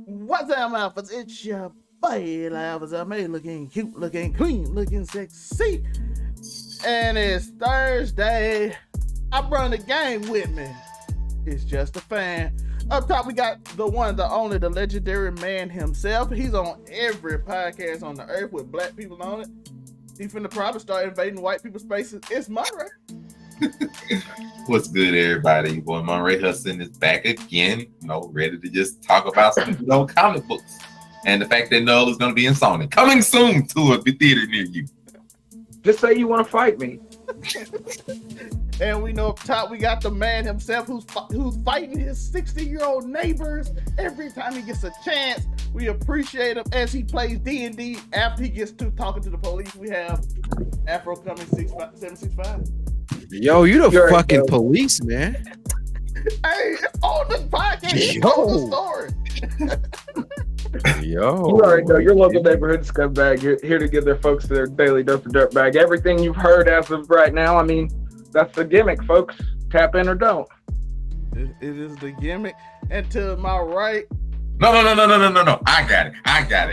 What's up, Alphas? It's your boy, Alphas. I made looking cute, looking clean, looking sexy. And it's Thursday. I brought the gang with me. It's just a fan. Up top, we got the one, the only, the legendary man himself. He's on every podcast on the earth with black people on it. He finna probably start invading white people's spaces. It's Monterey. What's good, everybody? Your boy Monterey Hudson is back again, ready to just talk about some comic books and the fact that Knull is going to be in Sonic coming soon to a theater near you. Just say you want to fight me. And we know up top we got the man himself who's fighting his 60-year-old neighbors every time he gets a chance. We appreciate him as he plays D&D. After he gets to talking to the police, we have Afro coming 765. Yo, you the fucking police, man. Hey, it's on the podcast. It's on the story. Yo. You already know your local neighborhood scumbag here to give their folks their daily dose of dirtbag. Everything you've heard as of right now, I mean, that's the gimmick, folks. Tap in or don't. It is the gimmick. And to my right. No. I got it.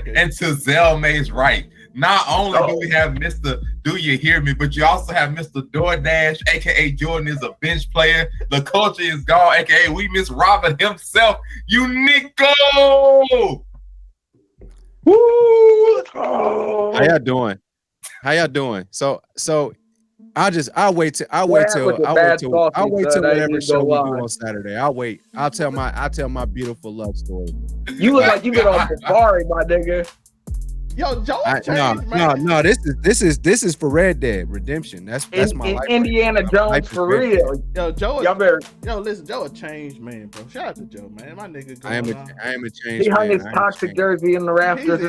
Okay. And to Zelmay's right. Not only do we have Mr. Do You Hear Me, but you also have Mr. DoorDash, aka Jordan is a bench player. The culture is gone, aka we miss Robert himself, Uniqo. Woo! Let's go. How y'all doing? So I'll wait till whatever show we do on Saturday. I'll wait. I'll tell my beautiful love story. You look like you been on safari, my nigga. Yo, Joe No. This is for Red Dead Redemption. That's my life. Indiana Jones for real. Yo, Joe. Listen, Joe a changed man, bro. Shout out to Joe, man. My nigga. I am a changed man. He hung his toxic jersey in the rafters.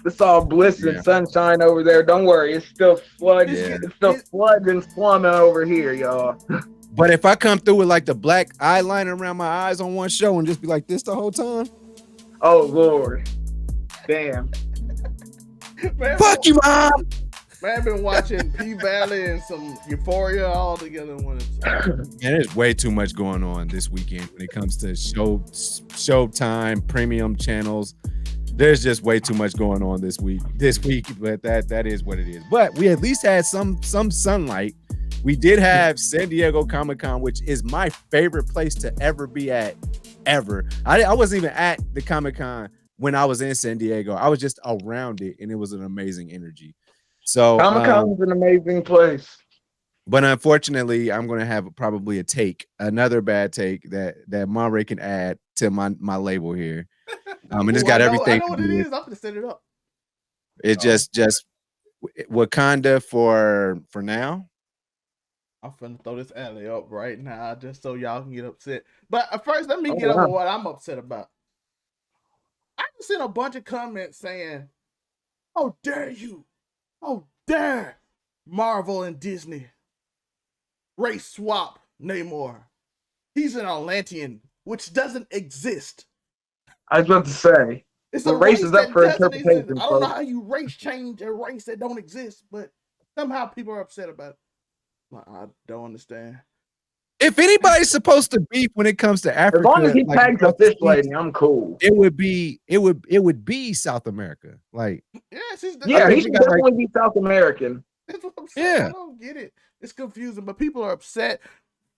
It's all bliss and sunshine over there. Don't worry, it's still flooding. It's still flooding, slumming over here, y'all. But if I come through with like the black eyeliner around my eyes on one show and just be like this the whole time, oh Lord. Damn. Man, fuck you, Mom. Man, I've been watching P-Valley and some Euphoria all together. Man, there's way too much going on this weekend when it comes to Showtime, premium channels. There's just way too much going on this week. But that is what it is. But we at least had some sunlight. We did have San Diego Comic-Con, which is my favorite place to ever be at, ever. I wasn't even at the Comic-Con when I was in San Diego. I was just around it, and it was an amazing energy. So Comic-Con is an amazing place. But unfortunately, I'm going to have probably another bad take that Monterey can add to my label here. And it's got everything. I know what it is. I'm going to set it up. It's just Wakanda for now. I'm finna throw this alley up right now just so y'all can get upset. But first, let me get over what I'm upset about. I've seen a bunch of comments saying, "Oh, dare you! Oh, dare Marvel and Disney race swap Namor. He's an Atlantean, which doesn't exist." I was about to say, it's the race is up for interpretation. I don't know how you race change a race that don't exist, but somehow people are upset about it. I don't understand. If anybody's supposed to beef when it comes to Africa, as long as he tags a fish lady, I'm cool. It would be South America. Like, he should definitely be South American. That's what I'm saying. I don't get it. It's confusing, but people are upset.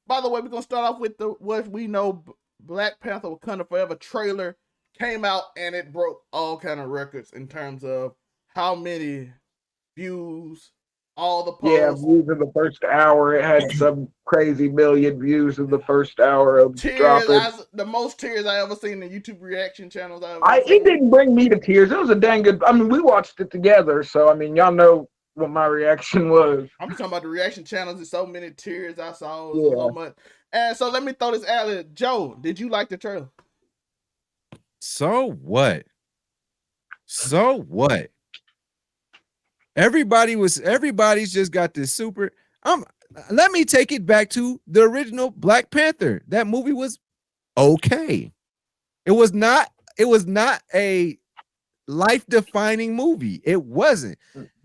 By the way, we're gonna start off with what we know. Black Panther Wakanda Forever trailer came out and it broke all kind of records in terms of how many views. All the posts. Yeah, views in the first hour. It had some crazy million views in the first hour of dropping. The most tears I ever seen in YouTube reaction channels. It didn't bring me to tears. It was a dang good. I mean, we watched it together, so I mean, y'all know what my reaction was. I'm talking about the reaction channels. There's so many tears I saw. So much. And so let me throw this alley. Joe, did you like the trailer? So what? Everybody's just got this super. Let me take it back to the original Black Panther. That movie was okay. It was not a life-defining movie. It wasn't.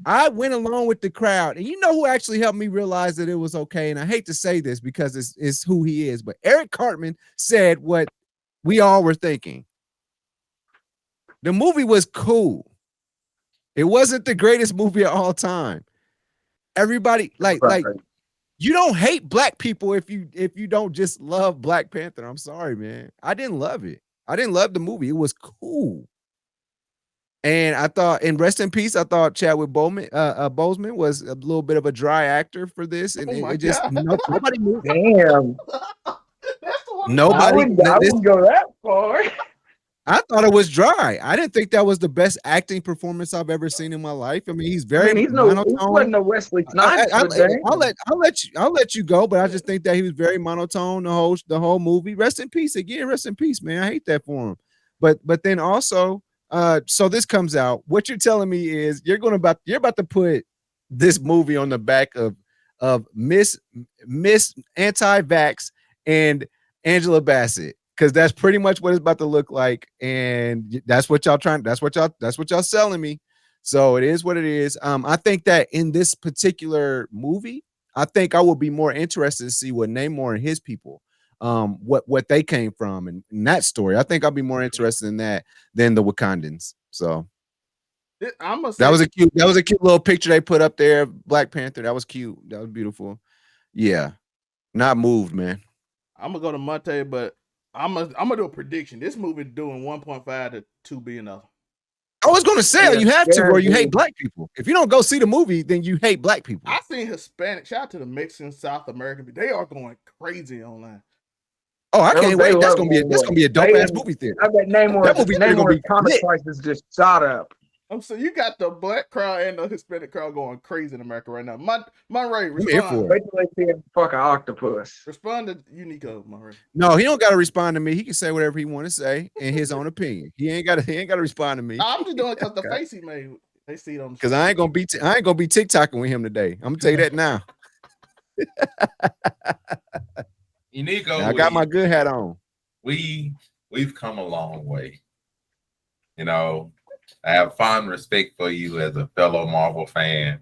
I went along with the crowd, and you know who actually helped me realize that it was okay. And I hate to say this because it's who he is, but Eric Cartman said what we all were thinking. The movie was cool. It wasn't the greatest movie of all time. Everybody like you don't hate black people if you don't just love Black Panther. I'm sorry, man. I didn't love it. I didn't love the movie. It was cool. And I thought, and rest in peace, I thought Chadwick Boseman was a little bit of a dry actor for this, and it just nobody moved. Damn. Nobody. I wouldn't go that far. I thought it was dry. I didn't think that was the best acting performance I've ever seen in my life. I mean, he's very monotone. He wasn't no Wesley Snipes. I'll let you go, but I just think that he was very monotone the whole movie. Rest in peace again. Rest in peace, man. I hate that for him. But then also, so this comes out. What you're telling me is you're about to put this movie on the back of Miss Anti-Vax and Angela Bassett. Because that's pretty much what it's about to look like, and that's what y'all selling me. So it is what it is. I think that in this particular movie, I think I will be more interested to see what Namor and his people, what they came from, and in that story. I think I'll be more interested in that than the Wakandans. So that was a cute little picture they put up there of Black Panther. That was cute. That was beautiful. Yeah, not moved, man. I'm gonna go to Monte, but I'm gonna do a prediction. This movie doing 1.5 to 2 billion. I was gonna say you have to, or you hate black people. If you don't go see the movie, then you hate black people. I seen Hispanic. Shout out to the Mexican, South American. They are going crazy online. Oh, I can't wait. That's gonna be a dope ass movie theater. I bet Namor comic prices just shot up. So you got the black crowd and the Hispanic crowd going crazy in America right now. Monray, respond. Wait till they see him fuck an octopus. Respond to Uniqo, Monray. No, he don't got to respond to me. He can say whatever he want to say in his own opinion. He ain't got to respond to me. I'm just doing it because the face he made. They see them. Because I ain't gonna be TikToking with him today. I'm gonna tell you that now. Uniqo, I got my good hat on. We've come a long way. You know, I have fond respect for you as a fellow Marvel fan,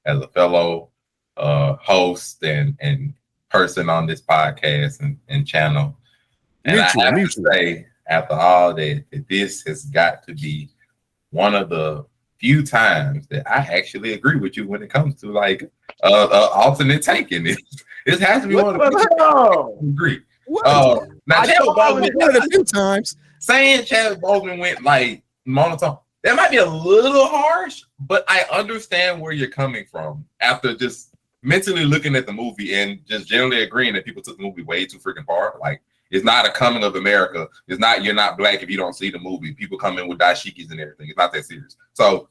as a fellow host and person on this podcast and channel. And I have to say, after all that, this has got to be one of the few times that I actually agree with you when it comes to like alternate taking. This has to be one of the few agree. Now, Chadwick Boseman one of the few times saying Chadwick Boseman went like monotone. That might be a little harsh, but I understand where you're coming from after just mentally looking at the movie and just generally agreeing that people took the movie way too freaking far. Like, it's not a coming of America. It's not, you're not black if you don't see the movie. People come in with dashikis and everything. It's not that serious. So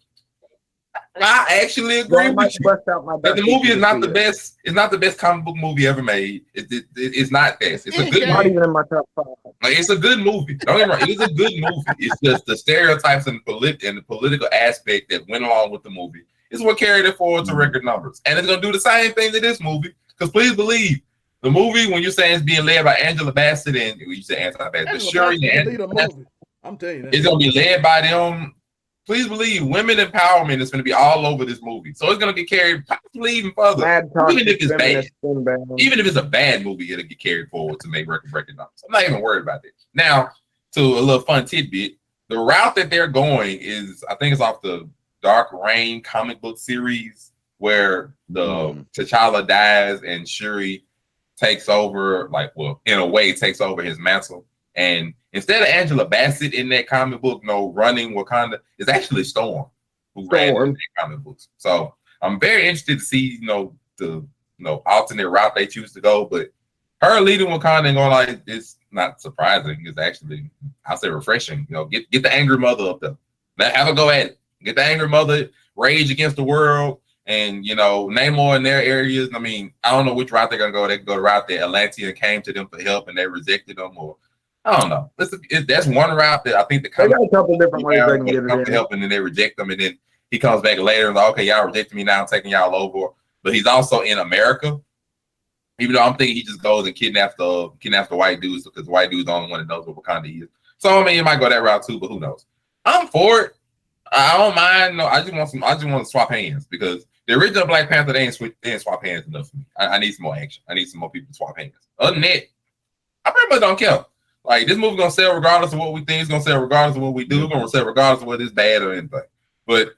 I actually agree with you. That the movie is not the best. It's not the best comic book movie ever made. It's not that. It's a good not even in my top 5. Like, it's a good movie. Don't get me wrong. It's a good movie. It's just the stereotypes and the political aspect that went along with the movie is what carried it forward to record numbers. And it's gonna do the same thing to this movie. Because please believe, the movie, when you're saying it's being led by Angela Bassett and you say Anti-Bassett, but Shuri and I'm telling you that. It's gonna be led by them. Please believe, women empowerment is going to be all over this movie. So it's going to get carried possibly even further. Even if it's bad. Even if it's a bad movie, it'll get carried forward to make record numbers. I'm not even worried about that. Now, to a little fun tidbit, the route that they're going is, I think it's off the Dark Reign comic book series where the T'Challa dies and Shuri takes over, like, well, in a way, takes over his mantle. And instead of Angela Bassett in that comic book, running Wakanda, it's actually Storm who ran in that comic books. So I'm very interested to see, the alternate route they choose to go. But her leading Wakanda and going like it's not surprising. It's actually, I'll say, refreshing. Get the angry mother up there. Have a go at it. Get the angry mother, rage against the world, and Namor in their areas. I mean, I don't know which route they're gonna go. They can go the route that Atlantean came to them for help and they rejected them, or I don't know. That's one route that I think they got a couple different ways they can get it in. Help, and then they reject them, and then he comes back later and like, okay, y'all rejected me now, I'm taking y'all over. But he's also in America, even though I'm thinking he just goes and kidnaps the white dudes because the white dude's the only one that knows what Wakanda is. So I mean, you might go that route too, but who knows? I'm for it. I don't mind. No, I just want to swap hands because the original Black Panther they ain't swap hands enough for me. I need some more action. I need some more people to swap hands. Other than that, I pretty much don't care. Like this movie gonna sell regardless of what we think. It's gonna sell regardless of what we do. It's gonna sell regardless of whether it's bad or anything. But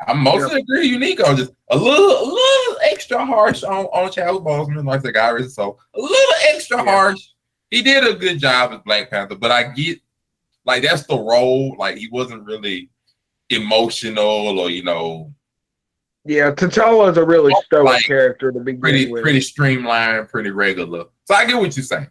I mostly agree. Uniqo just a little extra harsh on Chadwick Boseman, like the guy is. So a little extra harsh. He did a good job as Black Panther, but I get like that's the role. Like he wasn't really emotional or Yeah, T'Challa is a really stoic character to begin with. Pretty streamlined, pretty regular. So I get what you're saying.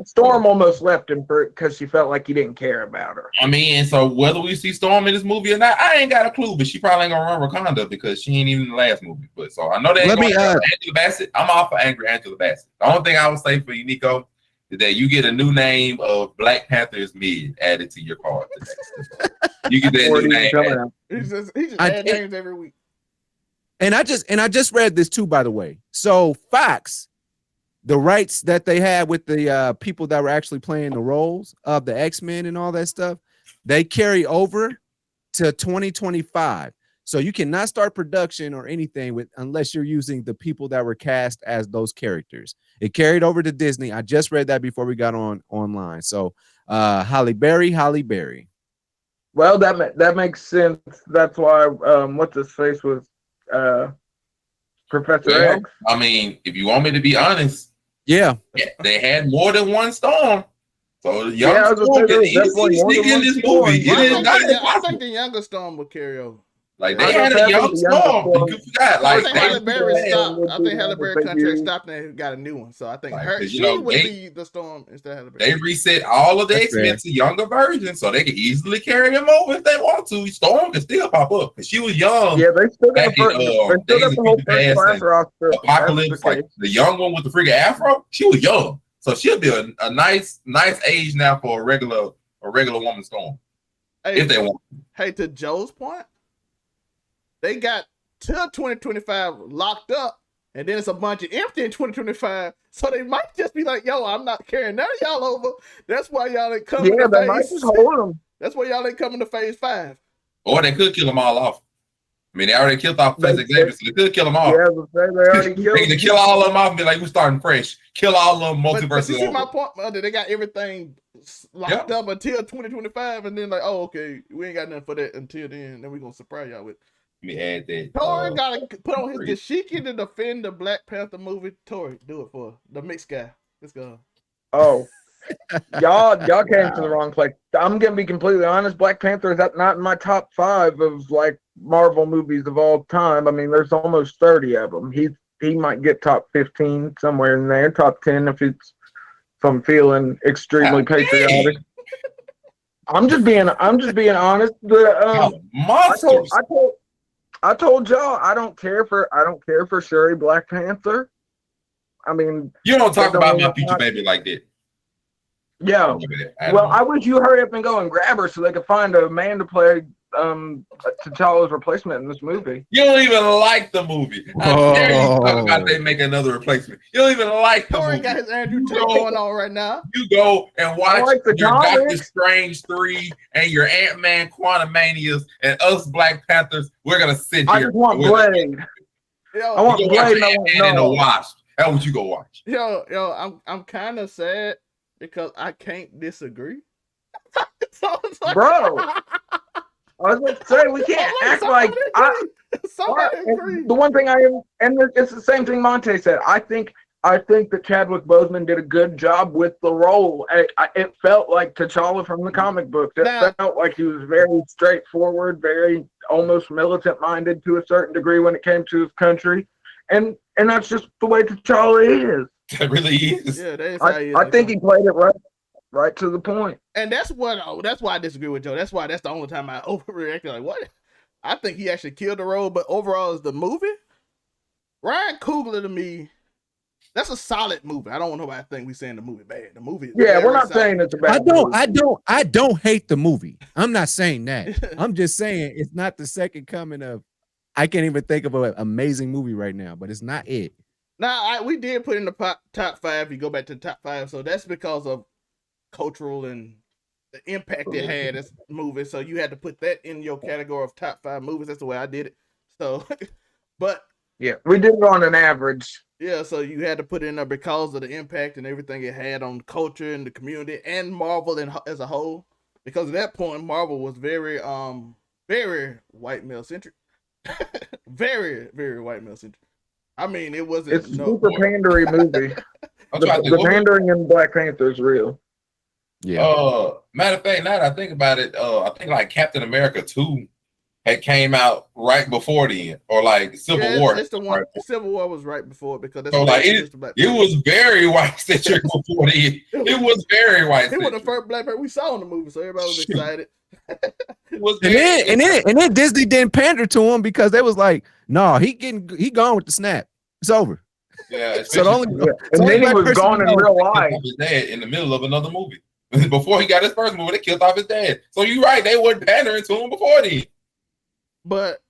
Storm almost left him because she felt like he didn't care about her. I mean, so whether we see Storm in this movie or not, I ain't got a clue. But she probably ain't gonna run Wakanda because she ain't even in the last movie. But so I know that. Angela Bassett. I'm all for angry Angela Bassett. The only thing I would say for Uniqo is that you get a new name of Black Panther is mid added to your card today. You get that new name. He just add names every week. And I just read this too, by the way. So Fox, the rights that they had with the people that were actually playing the roles of the Xmen and all that stuff, they carry over to 2025. So you cannot start production or anything unless you're using the people that were cast as those characters. It carried over to Disney. I just read that before we got online. So Halle Berry. Well, that makes sense. That's why what's his face was Professor X. I mean, if you want me to be honest, they had more than one Storm. So the young Storm can easily sneak in this movie. I think the younger Storm will carry over. Like they had a young Storm. You forgot. I think Halle Berry stopped. I think Halle Berry contract stopped and got a new one. So I think she would be the Storm instead of Halle Berry. They reset all of the X-Men to younger versions, so they can easily carry them over if they want to. Storm can still pop up because she was young. Yeah, they still got the whole first roster. Apocalypse, like the young one with the freaking afro, she was young, so she'll be a nice age now for a regular woman Storm if they want. Hey, to Joe's point. They got till 2025 locked up, and then it's a bunch of empty in 2025. So they might just be like, "Yo, I'm not carrying none of y'all over." That's why y'all ain't coming. Yeah, they might just hold them. That's why y'all ain't coming to Phase 5. Or they could kill them all off. I mean, they already killed off Professor Xavier, so they could kill them off. Yeah, they already killed. They can kill all of them off and be like, "We're starting fresh." Kill all of them. Multiverse. But you see my point? They got everything locked up until 2025, and then like, "Oh, okay, we ain't got nothing for that until then." Then we gonna surprise y'all with. Let me add that. Torrey gotta put on his dashiki to defend the Black Panther movie. Torrey, do it for the mixed guy. Let's go. Oh, y'all came to the wrong place. I'm gonna be completely honest. Black Panther is not in my top 5 of like Marvel movies of all time. I mean, there's almost 30 of them. He might get top 15 somewhere in there, top 10 if I'm feeling extremely patriotic. I'm just being honest. Monsters. I told y'all I don't care for Shuri Black Panther. I mean, you don't talk about my future baby like that. Yeah. Well, I wish you hurry up and go and grab her so they could find a man to play T'Challa's replacement in this movie. You don't even like the movie. How dare you talk about they make another replacement? You don't even like the movie. Got his Andrew Tate going on right now. You go and watch your Doctor Strange 3 and your Antman Quantumanias and us Black Panthers. We're gonna sit here. I just want Blade. I want Blade and the Wasp. That's what you go watch. I'm kind of sad because I can't disagree. Bro. I was going to say, we can't act like the one thing I am, and it's the same thing Monte said. I think that Chadwick Boseman did a good job with the role. It felt like T'Challa from the comic book. It felt like he was very straightforward, very almost militant-minded to a certain degree when it came to his country, and that's just the way T'Challa is. It really is. Yeah, that is how he is. I think he played it right to the point. And that's why I disagree with Joe. That's the only time I overreacted. Like, what? I think he actually killed the role, but overall is the movie. Ryan Coogler to me, that's a solid movie. I don't want nobody to think we saying the movie bad. The movie is we're not saying it's a bad movie. I don't hate the movie. I'm not saying that. I'm just saying it's not the second coming of. I can't even think of an amazing movie right now, but it's not it. Now, we did put in the top 5. You go back to the top 5, so that's because of cultural and the impact it had as a movie. So you had to put that in your category of top 5 movies. That's the way I did it. So, but yeah, we did it on an average. Yeah, so you had to put it in there because of the impact and everything it had on the culture and the community and Marvel as a whole. Because at that point, Marvel was very white male centric, very white male centric. I mean, it wasn't. It's a super pandery movie. I'm trying to think, The pandering in Black Panther is real. Yeah. Matter of fact, now that I think about it, I think like Captain America 2 had came out right before then, or like Civil War. It's the one. Civil War was right before because that's so like it was very white centric before then. It was very white. It was the first Black Panther we saw in the movie, so everybody was excited. and then Disney didn't pander to him because they was like, no, he gone with the snap. It's over. Yeah. So and then he was gone in real life. His dad in the middle of another movie. Before he got his first movie, they killed off his dad. So you're right, they weren't pandering to him before then. But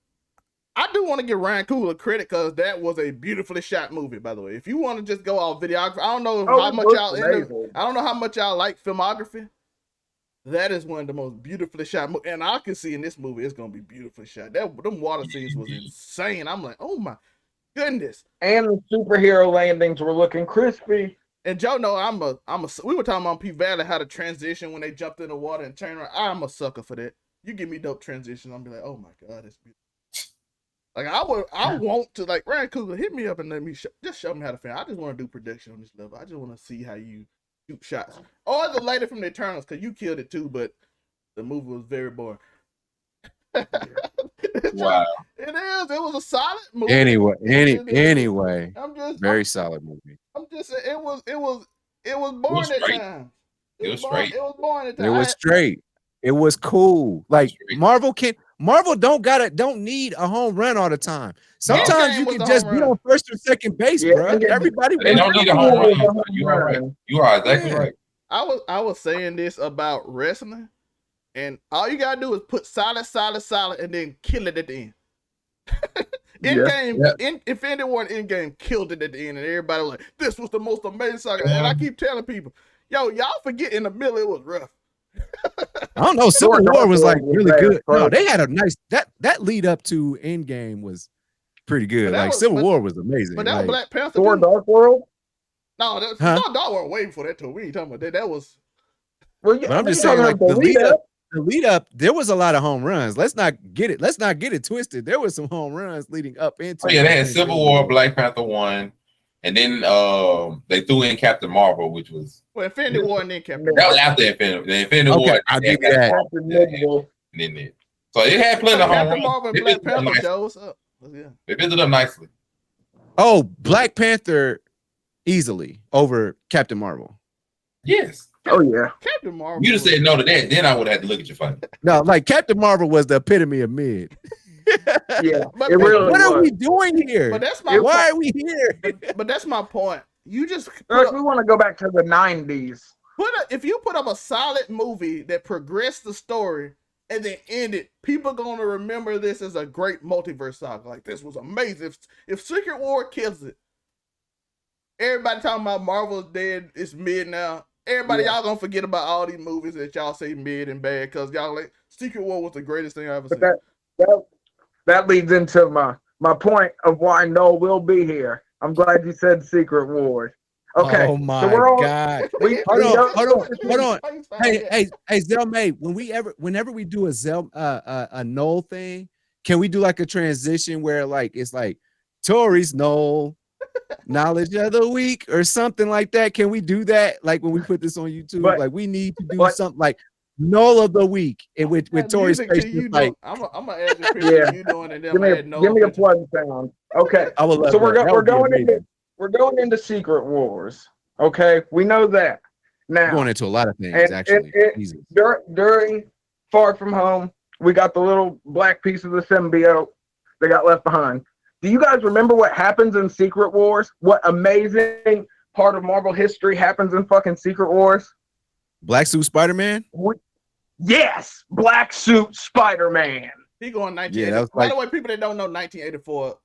I do want to give Ryan Coogler credit because that was a beautifully shot movie, by the way. If you want to just go off videography, I don't know how much y'all like filmography. That is one of the most beautifully shot movies. And I can see in this movie it's gonna be beautifully shot. Them water scenes was insane. I'm like, oh my goodness. And the superhero landings were looking crispy. And Joe, no, we were talking about P Valley how to transition when they jumped in the water and turned around. I'm a sucker for that. You give me dope transition, I'll be like, oh my god, that's beautiful. Like I want to like Ryan Coogler, hit me up and let me just show me how to film. I just want to do production on this level. I just want to see how you shoot shots. Or the lady from the Eternals, because you killed it too, but the movie was very boring. Wow. It is. It was a solid movie. Anyway. Very solid movie. I'm just saying it was boring at times. It was straight. It was boring at times. It was straight. It was cool. Like Marvel don't need a home run all the time. Sometimes you can just be on first or second base, bro. Everybody they don't need a home run. You are right. You are exactly right. I was saying this about wrestling, and all you gotta do is put solid, and then kill it at the end. Infinity War and Endgame killed it at the end, and everybody was like, "This was the most amazing saga." And I keep telling people, "Yo, y'all forget in the middle it was rough." I don't know. Civil War was like really good. No, they had a nice that lead up to Endgame was pretty good. Like Civil War was amazing. But that was Black Panther. Thor: Dark World. No, Dark World waiting for that too. We ain't talking about that. That was. Well, yeah, but I'm just saying, like the lead up, there was a lot of home runs. Let's not get it twisted. There was some home runs leading up into. Oh yeah, they had Civil War, Black Panther 1, and then they threw in Captain Marvel, which was Infinity War and then Captain. That was after Infinity. The Infinity War. I'll give you that. And then so it had plenty of home runs. Black Panther shows up. Yeah. They ended up nicely. Oh, Black Panther easily over Captain Marvel. Yes. Oh yeah. Captain Marvel. You just said no to that, then I would have to look at your funny. No, like Captain Marvel was the epitome of mid. Yeah. But what are we doing here? But that's my why are we here? But that's my point. You just we want to go back to the 90s. If you put up a solid movie that progressed the story and then ended, people gonna remember this as a great multiverse saga. Like, this was amazing. If Secret War kills it, everybody talking about Marvel's dead, it's mid now. Everybody, y'all gonna forget about all these movies that y'all say mid and bad because y'all like Secret War was the greatest thing I ever seen. That leads into my point of why Knull will be here. I'm glad you said Secret Wars. Okay. Oh my God. Hold on. Hey, Zelmay, whenever we do a Knull thing, can we do like a transition where like it's like Torrey's Knull knowledge of the week or something like that? Can we do that? Like when we put this on YouTube, like we need to do something like Knull of the week and with Torrey's face. Like, I'm gonna add the picture you doing and then give me a plug sound. Okay. So we're going into Secret Wars. Okay, we know that. Now we're going into a lot of things actually. During Far From Home, we got the little black piece of the symbiote that got left behind. Do you guys remember what happens in Secret Wars? What amazing part of Marvel history happens in fucking Secret Wars? Black Suit Spider-Man? Yes, Black Suit Spider-Man. He going 1984. By the way, people that don't know 1984,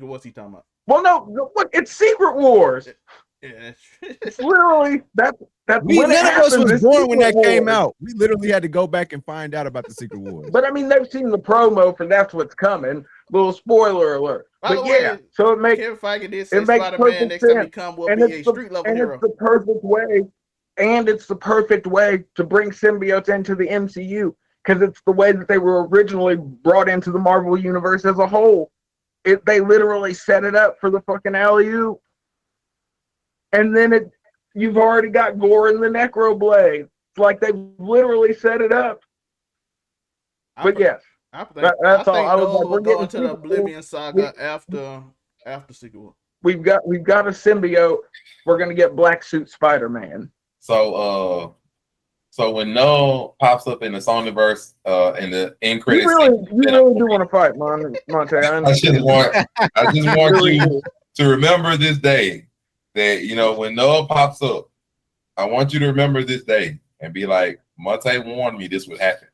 what's he talking about? Well, no, look, it's Secret Wars. Yeah, It's literally that's None of us was It's born when that Secret came Wars. out. We literally had to go back and find out about the Secret Wars. But I mean, they've seen the promo for That's What's Coming. Little spoiler alert. By But the yeah, way, so it Kevin Feige did say makes Spider-Man perfect next time he sense. come will And be it's a the street level and hero. it's the perfect way. And it's the perfect way to bring symbiotes into the MCU because it's the way that they were originally brought into the Marvel universe as a whole. They literally set it up for the fucking alley-oop. And then you've already got Gore and the Necroblade. It's like they literally set it up. But yes, that's all. I was Knull like, will we're go getting into the Oblivion Saga after Secret War. We've got a symbiote. We're gonna get Black Suit Spider-Man. So when Knull pops up in the Sonyverse, in the end credits, you really do want to fight, Monte. I just want you to remember this day that when Knull pops up, I want you to remember this day and be like, Monte warned me this would happen.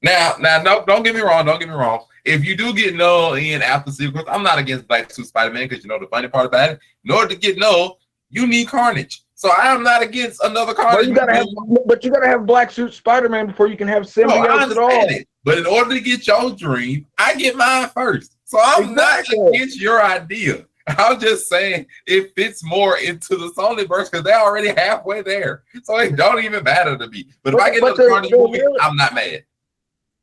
Now, no, don't get me wrong. If you do get Knull in after Secret, I'm not against Black Suit Spider-Man because the funny part about it, in order to get Knull, you need Carnage. So I am not against another Carnage. But you gotta have Black Suit Spider-Man before you can have symbiotes at all. But in order to get your dream, I get mine first. So I'm not against your idea. I'm just saying it fits more into the Sonyverse because they're already halfway there. So it don't even matter to me. But if I get another Carnage movie, I'm not mad.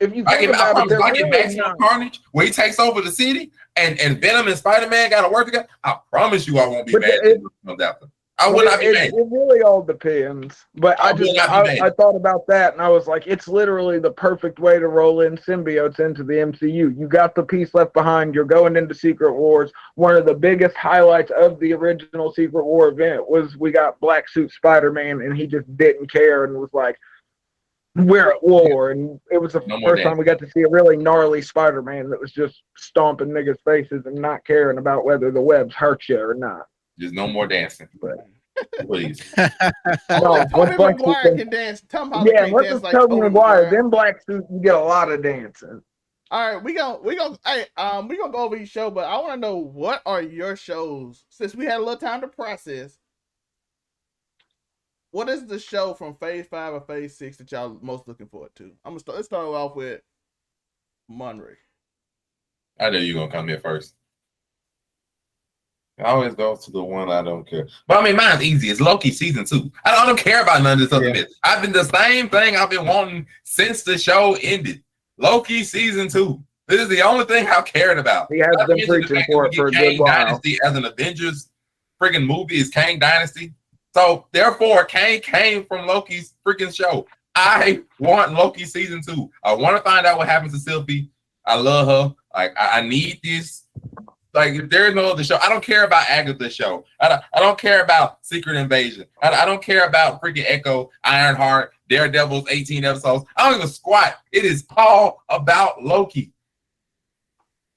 If you think about it, I get Maximum Carnage where he takes over the city and Venom and Spider-Man got to work together, I promise you I won't be mad when it comes after. I would not be mad. It really all depends. But I thought about that and I was like, it's literally the perfect way to roll in symbiotes into the MCU. You got the piece left behind. You're going into Secret Wars. One of the biggest highlights of the original Secret War event was we got Black Suit Spider-Man and he just didn't care and was like, we're at war. And it was the first time we got to see a really gnarly Spider-Man that was just stomping niggas' faces and not caring about whether the webs hurt you or not. There's no more dancing. But please. Tobey Maguire can dance. Once Tobey Maguire, then Black Suit, you get a lot of dancing. All right, we gonna go over each show, but I want to know what are your shows since we had a little time to process. What is the show from Phase 5 or Phase 6 that y'all most looking forward to? Let's start off with Monterey. I know you're gonna come here first. I always go to the one I don't care. But I mean, mine's easy. It's Loki season 2. I don't care about none of this other bit. I've been the same thing I've been wanting since the show ended. Loki season 2. This is the only thing I've cared about. He has been preaching for it for a good while. Dynasty as an Avengers friggin' movie is Kang Dynasty. So therefore, Kang came from Loki's freaking show. I want Loki season 2. I want to find out what happens to Sylvie. I love her. Like I need this. Like if there's no other show, I don't care about Agatha's show. I don't care about Secret Invasion. I don't care about freaking Echo, Ironheart, Daredevil's 18 episodes. I don't give a squat. It is all about Loki.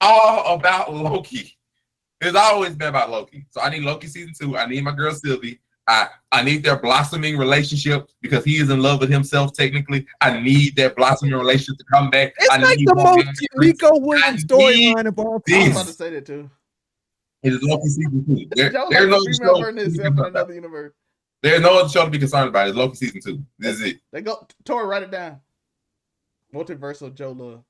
All about Loki. It's always been about Loki. So I need Loki season 2. I need my girl Sylvie. I need their blossoming relationship because he is in love with himself technically. I need that blossoming relationship to come back. It's like the most Uniqo Williams storyline of all time. I was about to say that too. It is Loki season 2. There's no another universe. There's no other show to be concerned about. It's Loki season 2. This is it. They go Torrey, write it down. Multiverse Joe Love.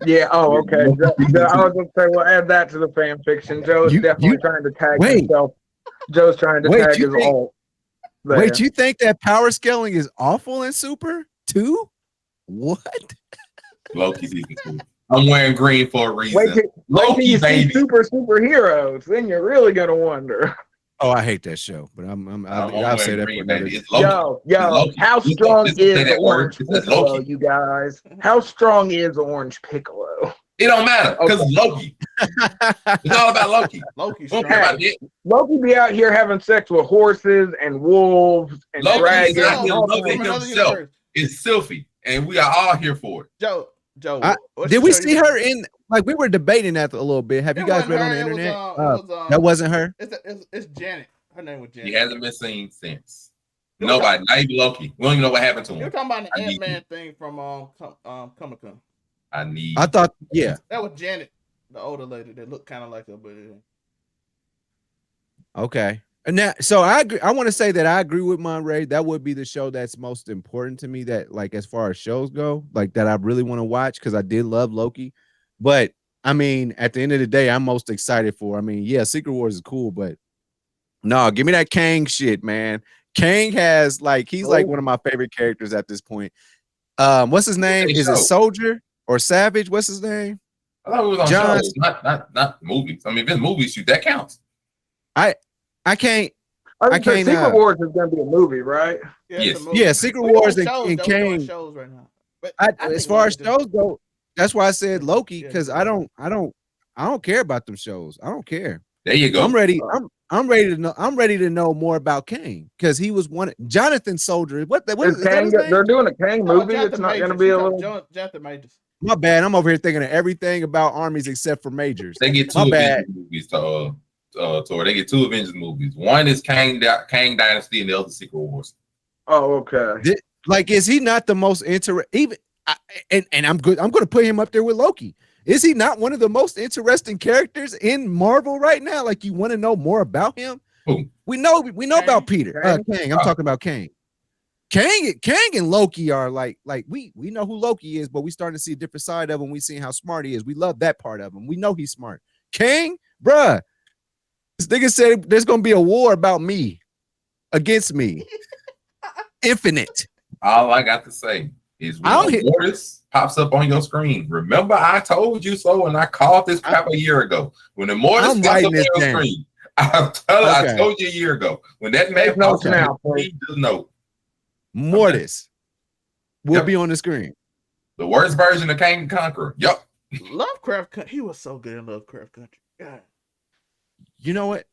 Yeah. Oh, okay. I was gonna say we'll add that to the fan fiction. Joe is definitely trying to tag himself. Joe's trying to tag his alt. Wait, you think that power scaling is awful in Super 2? What? Loki season 2. I'm wearing green for a reason. Loki, baby. Superheroes, then you're really gonna wonder. Oh, I hate that show, but I'll say that for another. Yo, how strong is Orange Piccolo, you guys? How strong is Orange Piccolo? It don't matter because Loki. It's all about Loki. Loki be out here having sex with horses and wolves and dragons. Loki himself is Sylvie, and we are all here for it. Joe, did we see her in? Like we were debating that a little bit. Have you guys read on the internet? That wasn't her. It's Janet. Her name was Janet. She hasn't been seen since. Nobody, not even Loki. We don't even know what happened to him. You're talking about the Antman thing from Comic-Con. I thought, yeah. That was Janet, the older lady that looked kind of like her, but Okay. And now, so I agree. I want to say that I agree with Monray. That would be the show that's most important to me. That, like, as far as shows go, like that I really want to watch because I did love Loki. But I mean, at the end of the day, I'm most excited for. I mean, yeah, Secret Wars is cool, but no, give me that Kang shit, man. Kang has he's like one of my favorite characters at this point. What's his name? Is it Soldier or Savage? What's his name? I thought it was on shows, not movies. I mean, if it's movies, that counts. I can't. I can't. Secret Wars is going to be a movie, right? Yeah, Secret Wars and Kang. Shows right now. But as far as shows go, that's why I said Loki, because I don't care about them shows. I don't care. There you go. I'm ready. I'm ready to know. I'm ready to know more about Kang because he was one. Jonathan Soldier. What is Kang? They're doing a Kang movie. It's not going to be a little. Jonathan Majors. My bad. I'm over here thinking of everything about armies except for Majors. They get two Avengers movies. Torrey. They get 2 Avengers movies. One is Kang Dynasty, and the other Secret Wars. Oh, okay. Is he not the most interesting? And I'm good. I'm going to put him up there with Loki. Is he not one of the most interesting characters in Marvel right now? Like, you want to know more about him? Who? We know about Peter. Kang. I'm talking about Kang. Kang and Loki are like we know who Loki is, but we starting to see a different side of him. We see how smart he is. We love that part of him. We know he's smart. Kang, bruh, this nigga said there's gonna be a war about me against me. Infinite. All I got to say is when Mortis pops up on your screen. Remember, I told you so, and I called this crap a year ago. When the Mortis pops up on your screen, I told you a year ago. When that man pops up on your screen, just know. Mortis will be on the screen. The worst version of Kang the Conqueror. Yep. Lovecraft, he was so good in Lovecraft Country. God. You know what?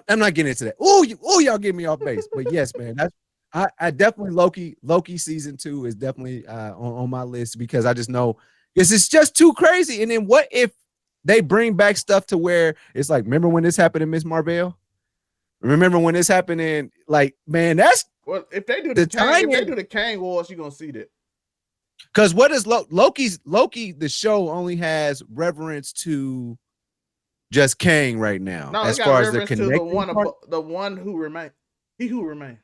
I'm not getting into that. Oh, y'all get me off base. But yes, man, I definitely Loki season 2 is definitely on my list because I just know it's just too crazy. And then what if they bring back stuff to where it's like, remember when this happened in Miss Marvel? Remember when this happened in man, that's if they do the Kang Wars, you're gonna see that. Because what is Loki? The show only has reference to just Kang right now. No, as far as the connection, the one who remains, he who remains.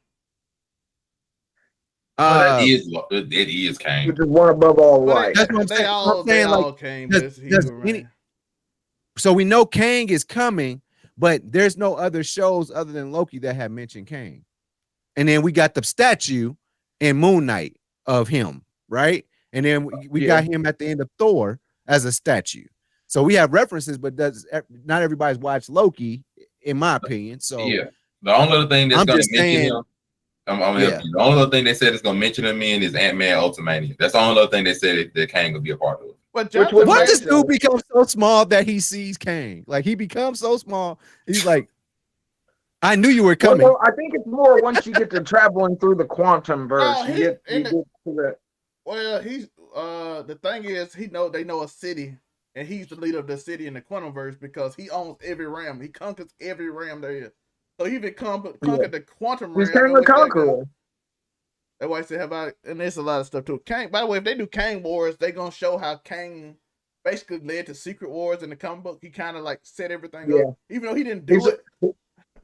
It is Kang. Which is one above all life. That's what I'm saying. So we know Kang is coming, but there's no other shows other than Loki that have mentioned Kang. And then we got the statue in Moon Knight of him, right? And then we got him at the end of Thor as a statue. So we have references, but not everybody's watched Loki, in my opinion. So the only other thing that's going to mention him, the only other thing they said is going to mention him in is Antman Quantumania. That's the only other thing they said that Kang will be a part of. What this dude becomes so small that he sees Kang? Like, he becomes so small, he's like, I knew you were coming. Well, I think it's more once you get to traveling through the quantum verse. Well, he's the thing is they know a city, and he's the leader of the city in the quantum verse because he owns every realm. He conquers every realm there is. So he even conquered the quantum realm. He's Kang the Conqueror. That's why I said and there's a lot of stuff too. Kang, by the way, if they do Kang Wars, they're gonna show how Kang basically led to Secret Wars in the comic book. He kind of like set everything up, even though he didn't do it.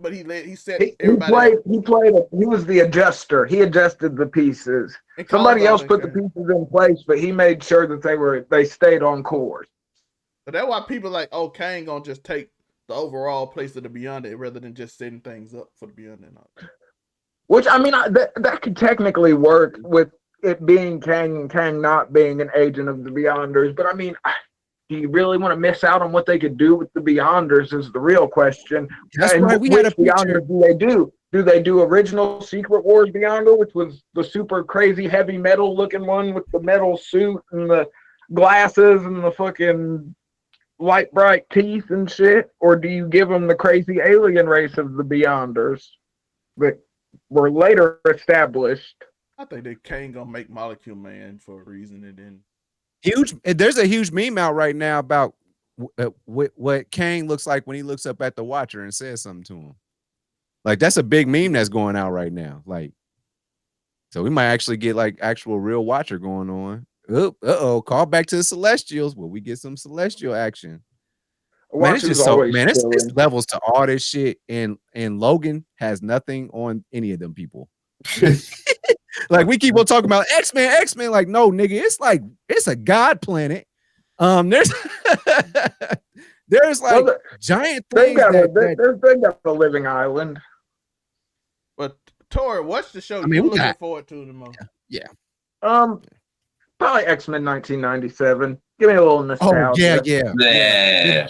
But he set everybody. He was the adjuster. He adjusted the pieces. Somebody else put the pieces in place, but he made sure that they stayed on course. So that's why people like, Kang gonna just take the overall place of the Beyond It rather than just setting things up for the Beyond It. Which, I mean, that could technically work with it being Kang and Kang not being an agent of the Beyonders. But I mean, do you really want to miss out on what they could do with the Beyonders is the real question. That's why we had a Beyonders do they do? Do they do original Secret Wars Beyonder, which was the super crazy heavy metal looking one with the metal suit and the glasses and the fucking light bright teeth and shit? Or do you give them the crazy alien race of the Beyonders that were later established? I think they Kang gonna make Molecule Man for a reason, and then there's a huge meme out right now about what Kang looks like when he looks up at the Watcher and says something to him. Like, that's a big meme that's going out right now. Like, so we might actually get like actual real Watcher going on. Call back to the Celestials where we get some Celestial action. Man, it's Washu's just so always man, it's chilling. levels to all this shit, and Logan has nothing on any of them people. Like we keep on talking about X-Men, like no nigga, it's a god planet. There's there's like giant They've things got a living island. But Torrey, what's the show I mean, you're looking forward to the most? Yeah. Probably X-Men 1997. Give me a little nostalgia. Oh yeah.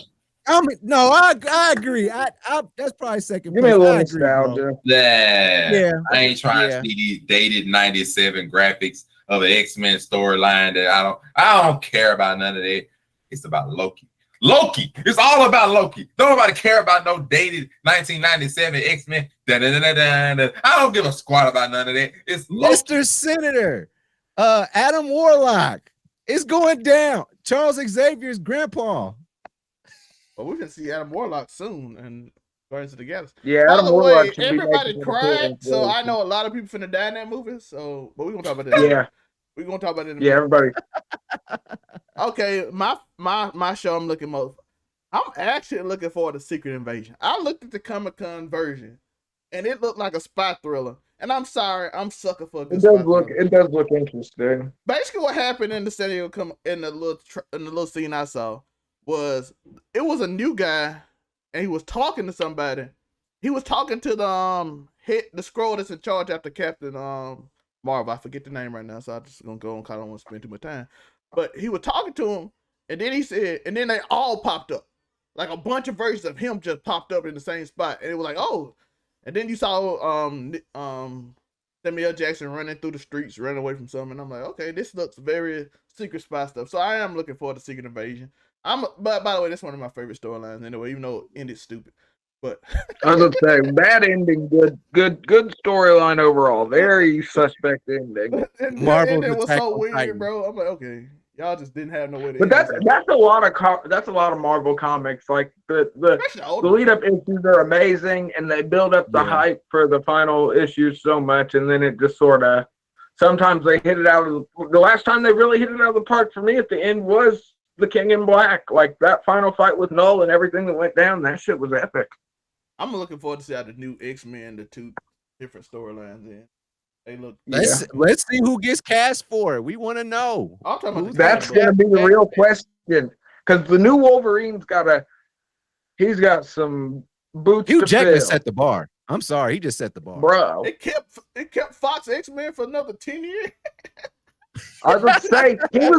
No, I agree. I that's probably second. Give me a place. little I agree, nostalgia. bro. Yeah. I ain't trying to see these dated 97 graphics of the X-Men storyline that I don't care about none of that. It's about Loki. It's all about Loki. Nobody care about no dated 1997 X-Men. I don't give a squat about none of that. It's Loki. Mr. Senator, Adam Warlock. It's going down. Charles Xavier's grandpa. Well, we can see Adam Warlock soon and Guardians of the Galaxy. Yeah, By Adam the Warlock way, everybody cried, so I know a lot of people finna die in that movie. So, but we're gonna talk about that. Yeah, we're gonna talk about it. Everybody. Okay, my show I'm looking most. I'm actually looking forward to Secret Invasion. I looked at the Comic-Con version, and it looked like a spy thriller. And I'm sorry, I'm sucker for a good spy thriller. It does look interesting. Basically, what happened in the San Diego in the little scene I saw was it was a new guy, and he was talking to somebody. He was talking to the scroll that's in charge after Captain Marvel. I forget the name right now, so I'm just gonna go and I don't want to spend too much time. But he was talking to him, and then he said, and then they all popped up. Like a bunch of versions of him just popped up in the same spot. And it was like, oh. And then you saw Samuel Jackson running through the streets, running away from something. And I'm like, okay, this looks very secret spy stuff. So I am looking forward to Secret Invasion. But by the way, that's one of my favorite storylines anyway, even though it ended stupid. But I was gonna say bad ending, good storyline overall. Very suspect ending. Marvel was so weird, bro. I'm like, okay, y'all just didn't have no way to. But that's a lot of Marvel comics. Like the lead up issues are amazing, and they build up the hype for the final issues so much, and then it just sort of sometimes they hit it out of the last time they really hit it out of the park for me at the end was the King in Black. Like that final fight with Knull and everything that went down, that shit was epic. I'm looking forward to see how the new X-Men, the two different storylines in. They look. Let's see who gets cast for it. We want to know. That's going to be the real question, because the new Wolverine's he's got some boots. Hugh to Jackman fill. set the bar. I'm sorry, he just set the bar, bro. It kept Fox X-Men for another 10 years. I was going to say he's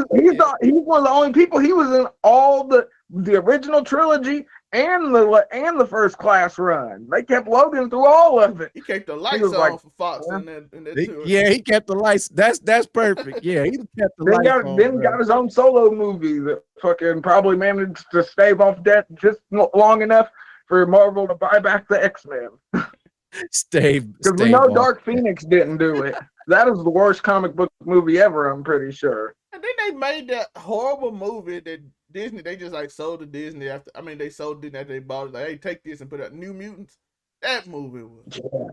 one of the only people. He was in all the original trilogy and the First Class run. They kept Logan through all of it. He kept the lights on for Fox in that too. Yeah, he kept the lights. That's perfect. Yeah, he kept the lights on. Then got his own solo movie that fucking probably managed to stave off debt just long enough for Marvel to buy back the X-Men. Because we know Dark Phoenix didn't do it. That is the worst comic book movie ever, I'm pretty sure. And then they made that horrible movie that Disney, they just like sold to Disney after. I mean, they sold Disney after they bought it. Like, hey, take this and put out New Mutants. That movie was. Yeah.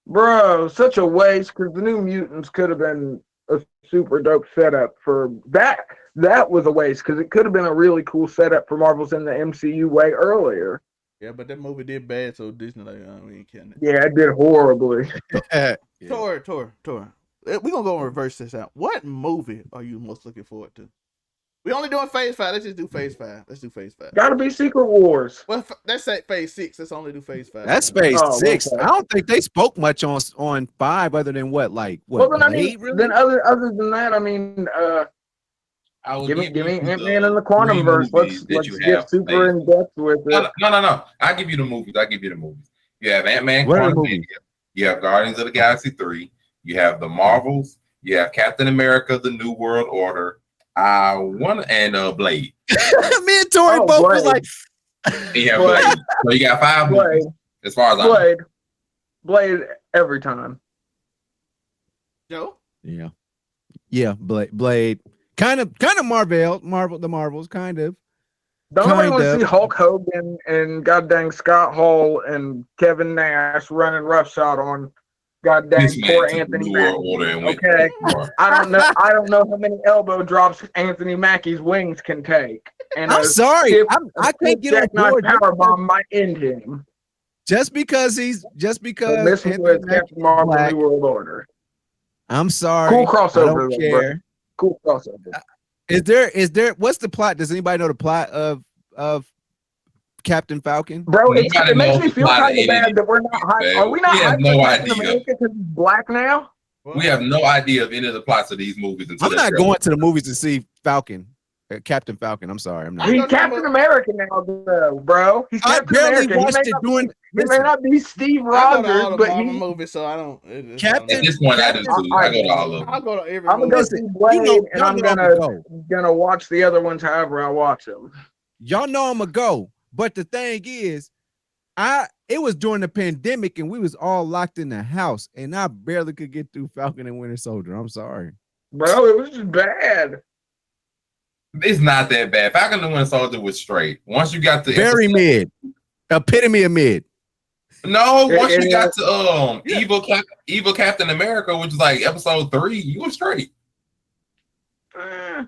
Bro, such a waste, because the New Mutants could have been a super dope setup for that. That was a waste, because it could have been a really cool setup for Marvel's in the MCU way earlier. Yeah, but that movie did bad, so Disney like, we ain't kidding it. Yeah, it did horribly. Torrey. We're going to go and reverse this out. What movie are you most looking forward to? We only doing phase 5. Let's just do phase 5. Let's do phase 5. Gotta be Secret Wars. Well, that's at phase 6. Let's only do phase 5. That's phase 6. Okay. I don't think they spoke much on 5 other than what? Well, then, then other than that, I mean, give me Antman and the Quantumverse. Let's get super in depth with it. No. I'll give you the movies. You have Antman Quantumania. You have Guardians of the Galaxy 3. You have the Marvels. You have Captain America: The New World Order. And Blade. Me and Torrey both was like, yeah, Blade. So you got 5 movies. As far as I know. Blade every time. Joe? Yeah, Blade. Kind of Marvel, the Marvels, kind of. Don't nobody want to see Hulk Hogan and goddamn Scott Hall and Kevin Nash running roughshod on God dang, This man poor took the Anthony New World Mackie. Order and went Okay, too far. I don't know how many elbow drops Anthony Mackie's wings can take. And I'm sorry. I can't get on board power bomb might end him. just because So this Anthony was Mackie Captain Marvel: black. New World Order. I'm sorry. Cool crossover, I don't though, care. bro. Cool crossover. Is there what's the plot? Does anybody know the plot of Captain Falcon? Bro, it Nobody makes knows me the feel plot of kind of any bad that we're not hyped. Are we not We have hyped no for Captain idea. America because he's black now? We have no idea of any of the plots of these movies. Until I'm not going to the movies to see Falcon, Captain Falcon. I'm sorry, I'm not. He's Captain America now, though, bro. He's I Captain barely America. watched it doing. He may not be Steve I go to all Rogers, the but Marvel he. movies, so I don't. Captain- At this point, I do too. I go to all of them. I go to every I'm movie. gonna go see Blade, and I'm gonna gonna watch the other ones however I watch them. Y'all know I'm a go, but the thing is, it was during the pandemic and we was all locked in the house, and I barely could get through Falcon and Winter Soldier. I'm sorry, bro. It was just bad. It's not that bad. Falcon and Winter Soldier was straight. Once you got to very mid, epitome of mid. No, once you got to Evil Captain America, which is like episode 3, you were straight. Once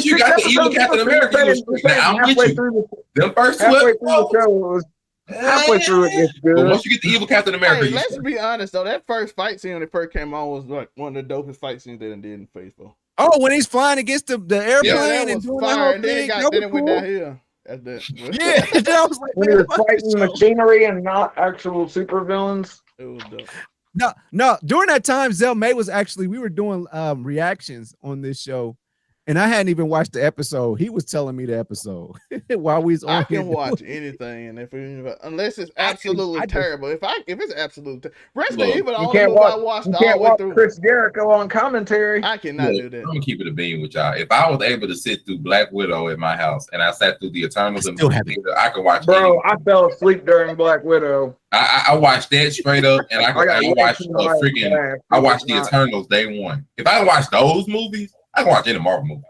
you got to Evil Captain America, you were straight. Now, I'm with you. Them first 2 episodes. Halfway through it gets good. But once you get to Evil Captain America, hey, let's be honest though, that first fight scene when it first came on was like one of the dopest fight scenes they did in Phase 4. Oh, when he's flying against the airplane and doing fire, and then it went downhill. That's that. Yeah, that was like, when he was fighting machinery and not actual supervillains. It was dope. No. During that time, Zell May was actually, we were doing reactions on this show, and I hadn't even watched the episode. He was telling me the episode while we was on. I can watch anything, and unless it's absolutely terrible. If it's absolutely Resident Evil, the only movie I watched all the way through. Chris Jericho on commentary. I cannot do that. I'm gonna keep it a bean with y'all. If I was able to sit through Black Widow at my house and I sat through the Eternals and I could watch. Bro, I fell asleep during Black Widow. I watched that straight up, and I watched the Eternals day one. If I watch those movies, I can watch any Marvel movie.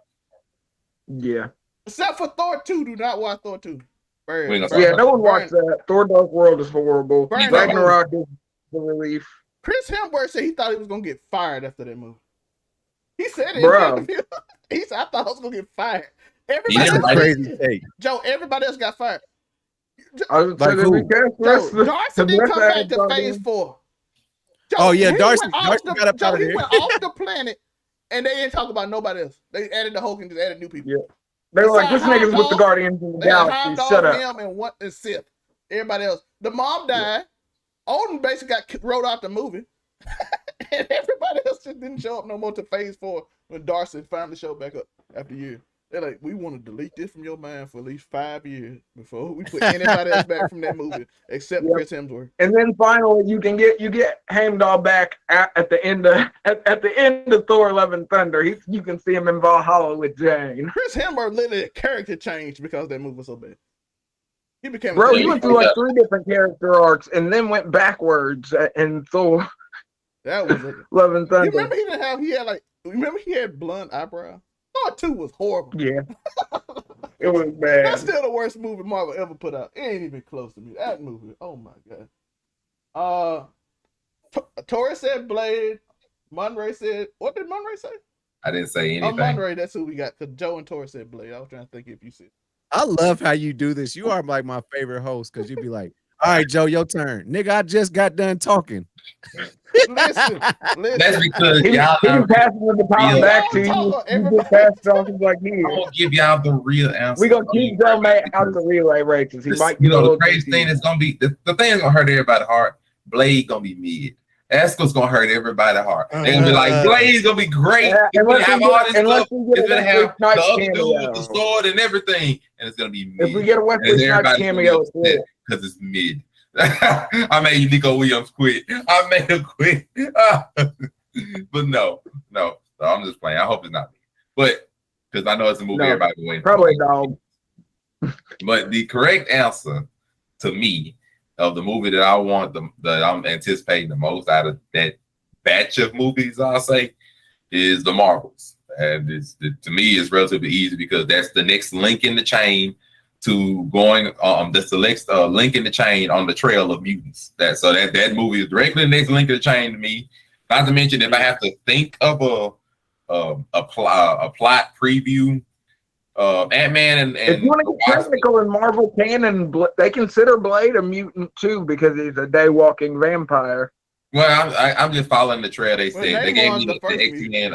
Yeah. Except for Thor 2. Do not watch Thor 2. No one watched that. Thor Dark World is horrible. Ragnarok is the relief. Chris Hemsworth said he thought he was going to get fired after that movie. He said it. Bro. He said, I thought I was going to get fired. Joe, everybody else got fired. Darcy didn't come back to Phase 4. Joe, Darcy got up out of there. He went off the planet. And they didn't talk about nobody else. They added the Hulk and just added new people. Yeah. They were like, this nigga's with the Guardians of the Galaxy. Shut up. Him and Sith. Everybody else. The mom died. Odin basically got wrote out the movie. And everybody else just didn't show up no more to Phase 4 when Darcy finally showed back up after years. They're like, we want to delete this from your mind for at least 5 years before we put anybody else back from that movie except Chris Hemsworth. And then finally, you get Heimdall back at the end of Thor: Love and Thunder. You can see him in Valhalla with Jane. Chris Hemsworth literally a character changed because that movie was so bad. He became he went through like 3 different character arcs and then went backwards in Thor. That was Love and Thunder. You remember he had blunt eyebrow? Thor 2 was horrible. Yeah. It was bad. That's still the worst movie Marvel ever put out. It ain't even close to me. That movie. Oh my god. Torrey said Blade. Monray said, what did Monray say? I didn't say anything. Monray, that's who we got. Because Joe and Torrey said Blade. I was trying to think if you said. I love how you do this. You are like my favorite host because you'd be like, all right, Joe, your turn. Nigga, I just got done talking. Listen. That's because y'all passing the power back to you. You just pass talking like me. I'm gonna give y'all the real answer. We're gonna keep Joe May out the relay races. He might get the crazy thing is gonna be the thing that's gonna hurt everybody's heart. Blade gonna be mid. That's what's gonna hurt everybody's heart. They're gonna be like, Blade's gonna be great. It's gonna have all this stuff. It's gonna have the other dude with the sword and everything, and it's gonna be mid. If we get a Wesley Snipes cameo, because it's mid. I made Uniqo Williams quit. I made him quit. But no. So I'm just playing. I hope it's not me. But because I know it's a movie everybody's waiting for. Probably dog. But the correct answer to me of the movie that I want that I'm anticipating the most out of that batch of movies, I'll say, is the Marvels. And to me, it's relatively easy because that's the next link in the chain to going that's the next link in the chain on the trail of mutants. That movie is directly the next link in the chain to me. Not to mention, if I have to think of a plot preview, Ant-Man and if you want to get technical in Marvel canon, they consider Blade a mutant too because he's a day-walking vampire. Well, I'm just following the trail. They said they gave me the X-Men.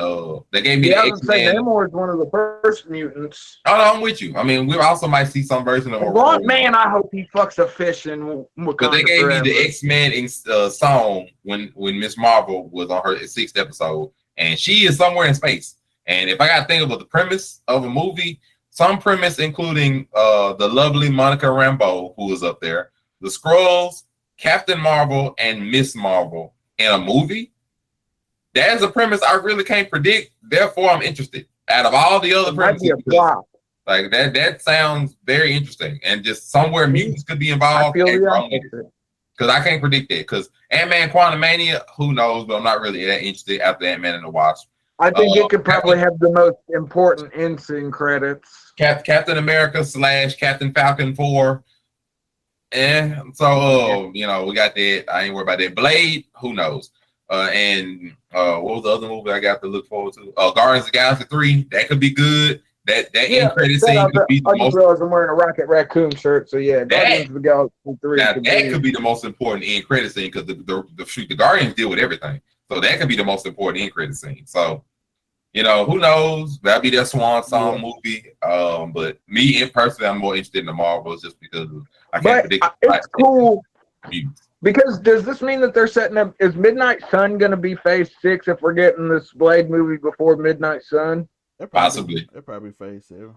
They gave me the X-Men. Namor is one of the first mutants. Oh no, I'm with you. I mean, we also might see some version of man. I hope he fucks a fish in Wakanda. Because they gave me the X-Men song when Miss Marvel was on her 6th episode, and she is somewhere in space. And if I got to think about the premise of a movie, some premise including the lovely Monica Rambeau, who is up there, the Skrulls, Captain Marvel, and Miss Marvel in a movie, that is a premise I really can't predict. Therefore, I'm interested. Out of all the other premises, like that sounds very interesting. And just somewhere mutants could be involved. Because I can't predict it. Because Antman Quantumania, who knows? But I'm not really that interested after Ant-Man and the Wasp. I think it could probably have the most important end-scene credits. Captain America / Captain Falcon 4. So we got that. I ain't worried about that. Blade, who knows? And what was the other movie I got to look forward to? Guardians of the Galaxy 3. That could be good. That end credit scene could be the most. I'm wearing a Rocket Raccoon shirt, so yeah, Guardians of the Galaxy 3. Now that could be the most important end credit scene because the Guardians deal with everything, so that could be the most important end credit scene. So, who knows? That'll be their swan song movie. But me in person, I'm more interested in the Marvels just because I can't predict. It's cool. Because does this mean that they're setting up? Is Midnight Sun going to be Phase 6 if we're getting this Blade movie before Midnight Sun? Possibly. They're probably Phase 7.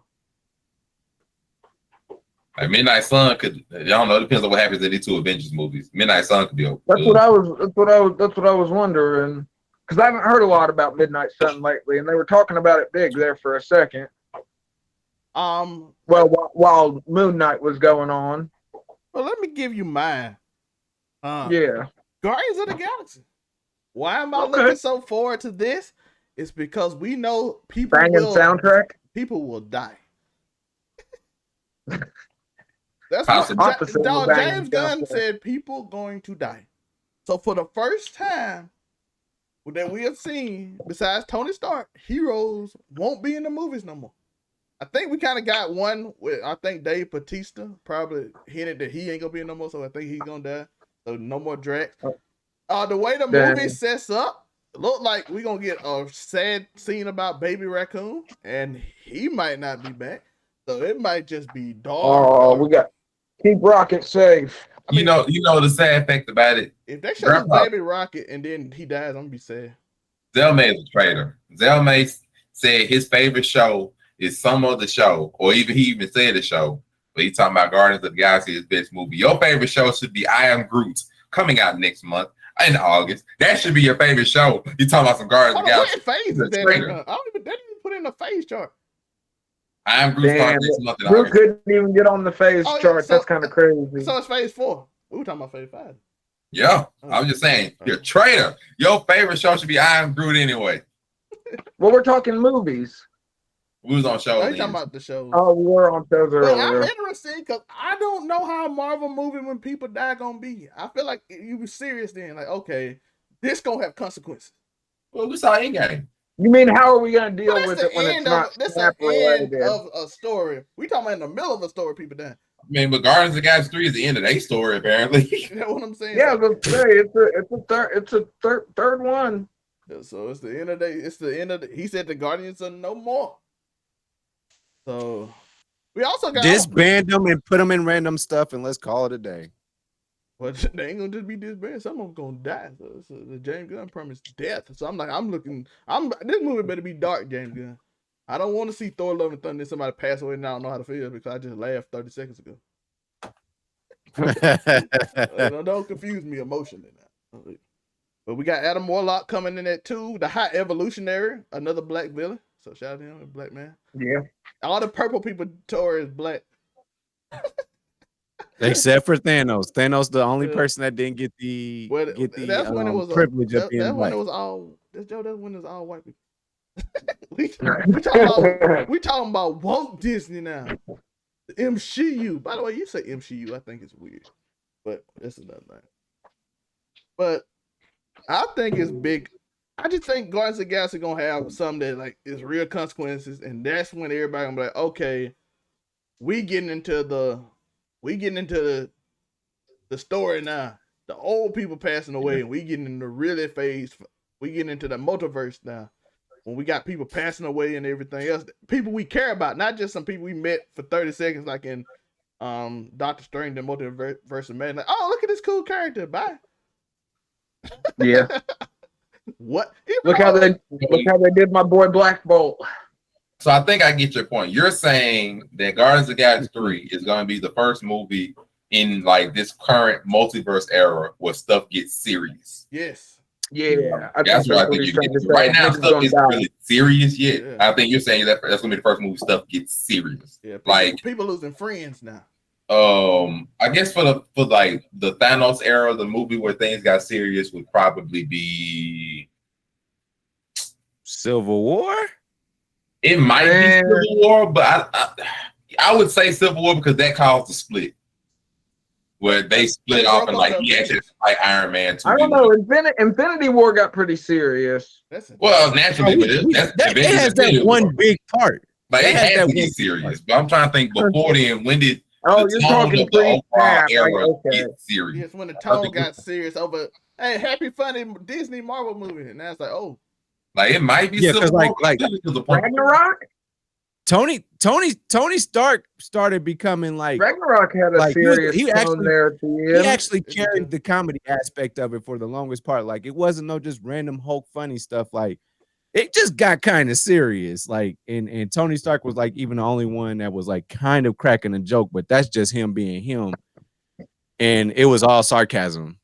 Like Midnight Sun could. I don't know. It depends on what happens in these 2 Avengers movies. Midnight Sun could be. That's what I was wondering. Because I haven't heard a lot about Midnight Sun lately, and they were talking about it big there for a second. Well, while Moon Knight was going on. Well, let me give you mine. Yeah. Guardians of the Galaxy. Why am I looking so forward to this? It's because we know people soundtrack. People will die. That's what James Gunn said. People going to die. So for the first time that we have seen, besides Tony Stark, heroes won't be in the movies no more. I think we kind of got one with, I think Dave Bautista probably hinted that he ain't gonna be in no more, so I think he's gonna die. So no more Drax. The way the movie sets up, it look like we're gonna get a sad scene about Baby Raccoon, and he might not be back. So it might just be dark. Oh, we got keep Rocket safe. I mean, the sad fact about it. If they show us Baby Rocket and then he dies, I'm gonna be sad. Zelmay is a traitor. Zelmay said his favorite show is some other show, or he even said a show. But he's talking about Guardians of the Galaxy, his best movie. Your favorite show should be I Am Groot, coming out next month in August. That should be your favorite show. You talking about some Guardians of the Galaxy? What phase is that? They didn't even put in a phase chart. I Am Groot starts next month in Groot August. couldn't even get on the phase chart. That's kind of crazy. So it's phase 4. We were talking about phase 5. Yeah, I'm just saying, you're a traitor. Your favorite show should be I Am Groot anyway. Well, we're talking movies. We was on shows. Talking about the shows. Oh, we were on shows earlier. I'm interested because I don't know how a Marvel movie when people die gonna be. I feel like you were serious then. Like, okay, this gonna have consequences. Well, we saw Endgame. You mean how are we gonna deal with it when it's not? That's the end of a story. We talking about in the middle of a story, people die. I mean, but Guardians of the Galaxy 3 is the end of their story, apparently. You know what I'm saying? Yeah, I was gonna say it's a third one. Yeah, so it's the end of the. He said the Guardians are no more. So we also got disband them and put them in random stuff and let's call it a day. But they ain't gonna just be disbanded. Some of them gonna die. So the James Gunn promised death. So this movie better be dark, James Gunn. I don't want to see Thor: Love and Thunder and somebody pass away and I don't know how to feel because I just laughed 30 seconds ago. Don't confuse me emotionally now. But we got Adam Warlock coming in at 2. The High Evolutionary, another black villain. So shout out to him, a black man. Yeah. All the purple people, Torrey is black. Except for Thanos. Thanos, the only person that didn't get the that's when it was privilege of being that's black. when it was all. That's when it was all white people. we talking about woke Disney now. The MCU. By the way, you say MCU, I think it's weird, but that's another thing. But I think it's big. I just think Guardians of the Galaxy gonna have something that like is real consequences, and that's when everybody gonna be like, okay, we getting into the story now. The old people passing away, and we getting in the really phase. We getting into the multiverse now. When we got people passing away and everything else, people we care about, not just some people we met for 30 seconds, like in Doctor Strange, the Multiverse of Madness. Like, oh, look at this cool character. Bye. Yeah. What? Look how they did my boy Black Bolt. So I think I get your point. You're saying that Guardians of the Galaxy 3 is going to be the first movie in like this current multiverse era where stuff gets serious. Yes. Yeah, that's what I think you're getting to. Right now, stuff isn't really serious yet. Yeah. I think you're saying that that's going to be the first movie stuff gets serious. Yeah, like people losing friends now. I guess for the Thanos era, the movie where things got serious would probably be Civil War. It might be Civil War, but I would say Civil War because that caused the split. Where they split off and like he actually fight Iron Man. I don't know. Infinity War got pretty serious. Well, naturally, but it has that one big part. Like it had to be serious. But I'm trying to think before then, when did you're talking era get serious? Yes, when the tone got serious over hey, happy funny Disney Marvel movie, and that's like like it might be because like Ragnarok. Tony Stark started becoming like Ragnarok had a serious tone there at the end. He actually carried the comedy aspect of it for the longest part. Like it wasn't no just random Hulk funny stuff. Like it just got kind of serious. Like and Tony Stark was like even the only one that was like kind of cracking a joke, but that's just him being him. And it was all sarcasm.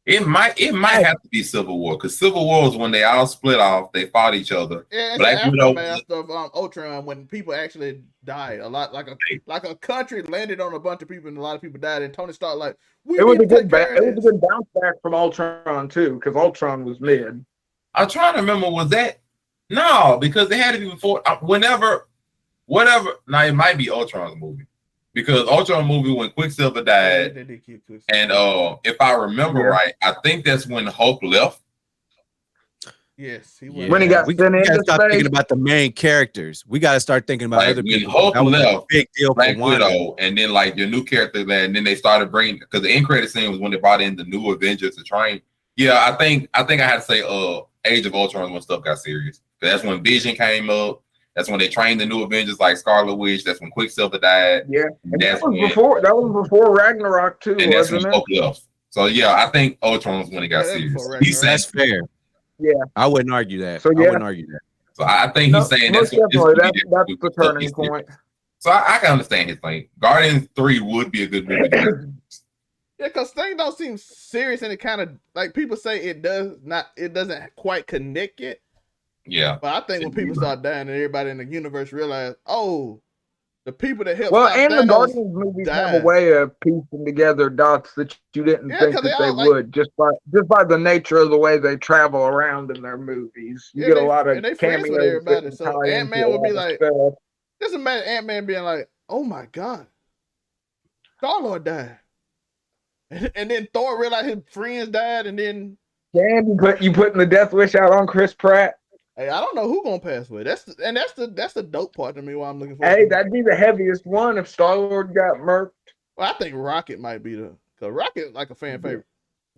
It might have to be Civil War because Civil War was when they all split off. They fought each other. Yeah, it's Black Widow of Ultron when people actually died a lot, like a country landed on a bunch of people and a lot of people died. And Tony Stark like it was a good bounce back from Ultron too because Ultron was mid. I'm trying to remember no because they had to be before whatever. Now it might be Ultron's movie. Because Ultron movie when Quicksilver died, and if I remember right, I think that's when Hulk left. Yes, he was. When he got we gotta start thinking about the main characters. We got to start thinking about like other people. Hulk left, big deal. Black Widow, and then like your new character, and then they started bringing because the end credit scene was when they brought in the new Avengers to train. Yeah, I think I had to say Age of Ultron when stuff got serious. That's when Vision came up. That's when they trained the new Avengers like Scarlet Witch. That's when Quicksilver died. Yeah, that was before Ragnarok too, and that's when Hulk left. So yeah, I think Ultron was when it got serious. That's fair. Yeah, I wouldn't argue that. So, I wouldn't argue that. So I think he's saying that's the turning point. So I can understand his thing. Guardians 3 would be a good movie. Yeah, because things don't seem serious, and it kind of like people say it doesn't quite connect yet. Yeah, but I think when people start dying and everybody in the universe realize, the people that helped. Well, and the Guardians movies have a way of piecing together dots that you didn't think that they would, just by the nature of the way they travel around in their movies. You get a lot of cameos with everybody. So Antman would be like, just imagine Antman being like, "Oh my God, Star-Lord died," and then Thor realized his friends died, and then you putting the death wish out on Chris Pratt. Hey, I don't know who's gonna pass away. That's the dope part to me. Why I'm looking for. Hey, that'd be the heaviest one if Star-Lord got murked. Well, I think Rocket might be because Rocket like a fan favorite.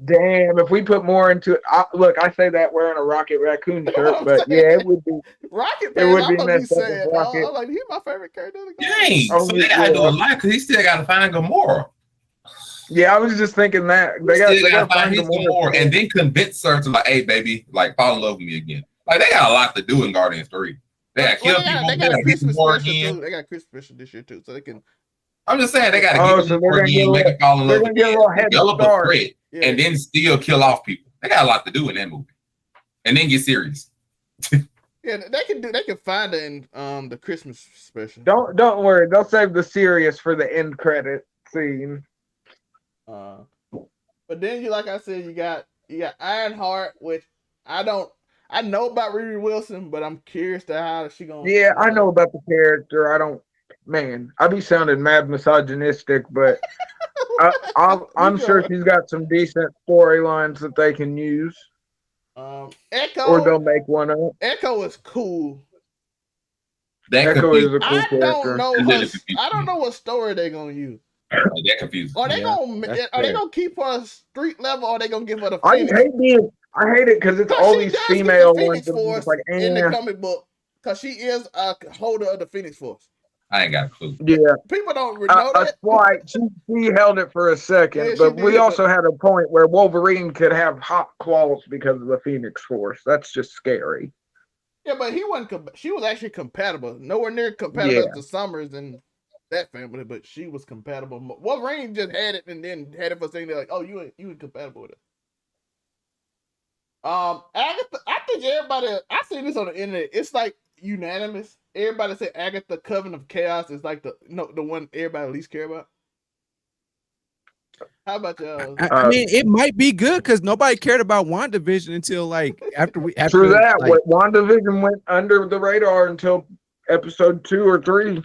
Damn, if we put more into it, look, I say that wearing a Rocket Raccoon shirt, but yeah, it would be Rocket. It would be messed up. I'm like, he's my favorite character. Dang, so they gotta do a lot because he still gotta find Gamora. Yeah, I was just thinking that they gotta find his Gamora and then convince her to like, hey, baby, like fall in love with me again. Like they got a lot to do in Guardians 3. They got kill people. They got Christmas special too. They got Christmas special this year too, so they can. I'm just saying they got to get more again, make it fall in love again, develop a threat, and then still kill off people. They got a lot to do in that movie, and then get serious. Yeah, they can find it in the Christmas special. Don't worry, they'll save the serious for the end credit scene. But then like I said, you got Ironheart, which I know about Riri Wilson, but I'm curious to how she gonna. Yeah, I know about the character. I don't man, I be sounding mad misogynistic, but I'm sure she's got some decent storylines that they can use. Echo, or they'll make one up. Echo is cool. Echo is a cool I character. I don't know what story they're gonna use. That confusing. Are they gonna keep her street level, or are they gonna give her the I Phoenix? hate it because it's all these female ones. Force like, in the comic book, because she is a holder of the Phoenix Force. I ain't got a clue. Yeah, people don't know that. That's why she held it for a second, yeah, but we also had a point where Wolverine could have hot claws because of the Phoenix Force. That's just scary. Yeah, but he wasn't. She was actually compatible. Nowhere near compatible to Summers and that family, but she was compatible. Wolverine just had it and then had it for saying like, "Oh, you ain't compatible with it." Agatha, I think everybody. I see this on the internet. It's like unanimous. Everybody say Agatha Coven of Chaos is like the one everybody least care about. How about y'all? I mean, it might be good because nobody cared about WandaVision until like after True that. Like, WandaVision went under the radar until episode 2 or 3.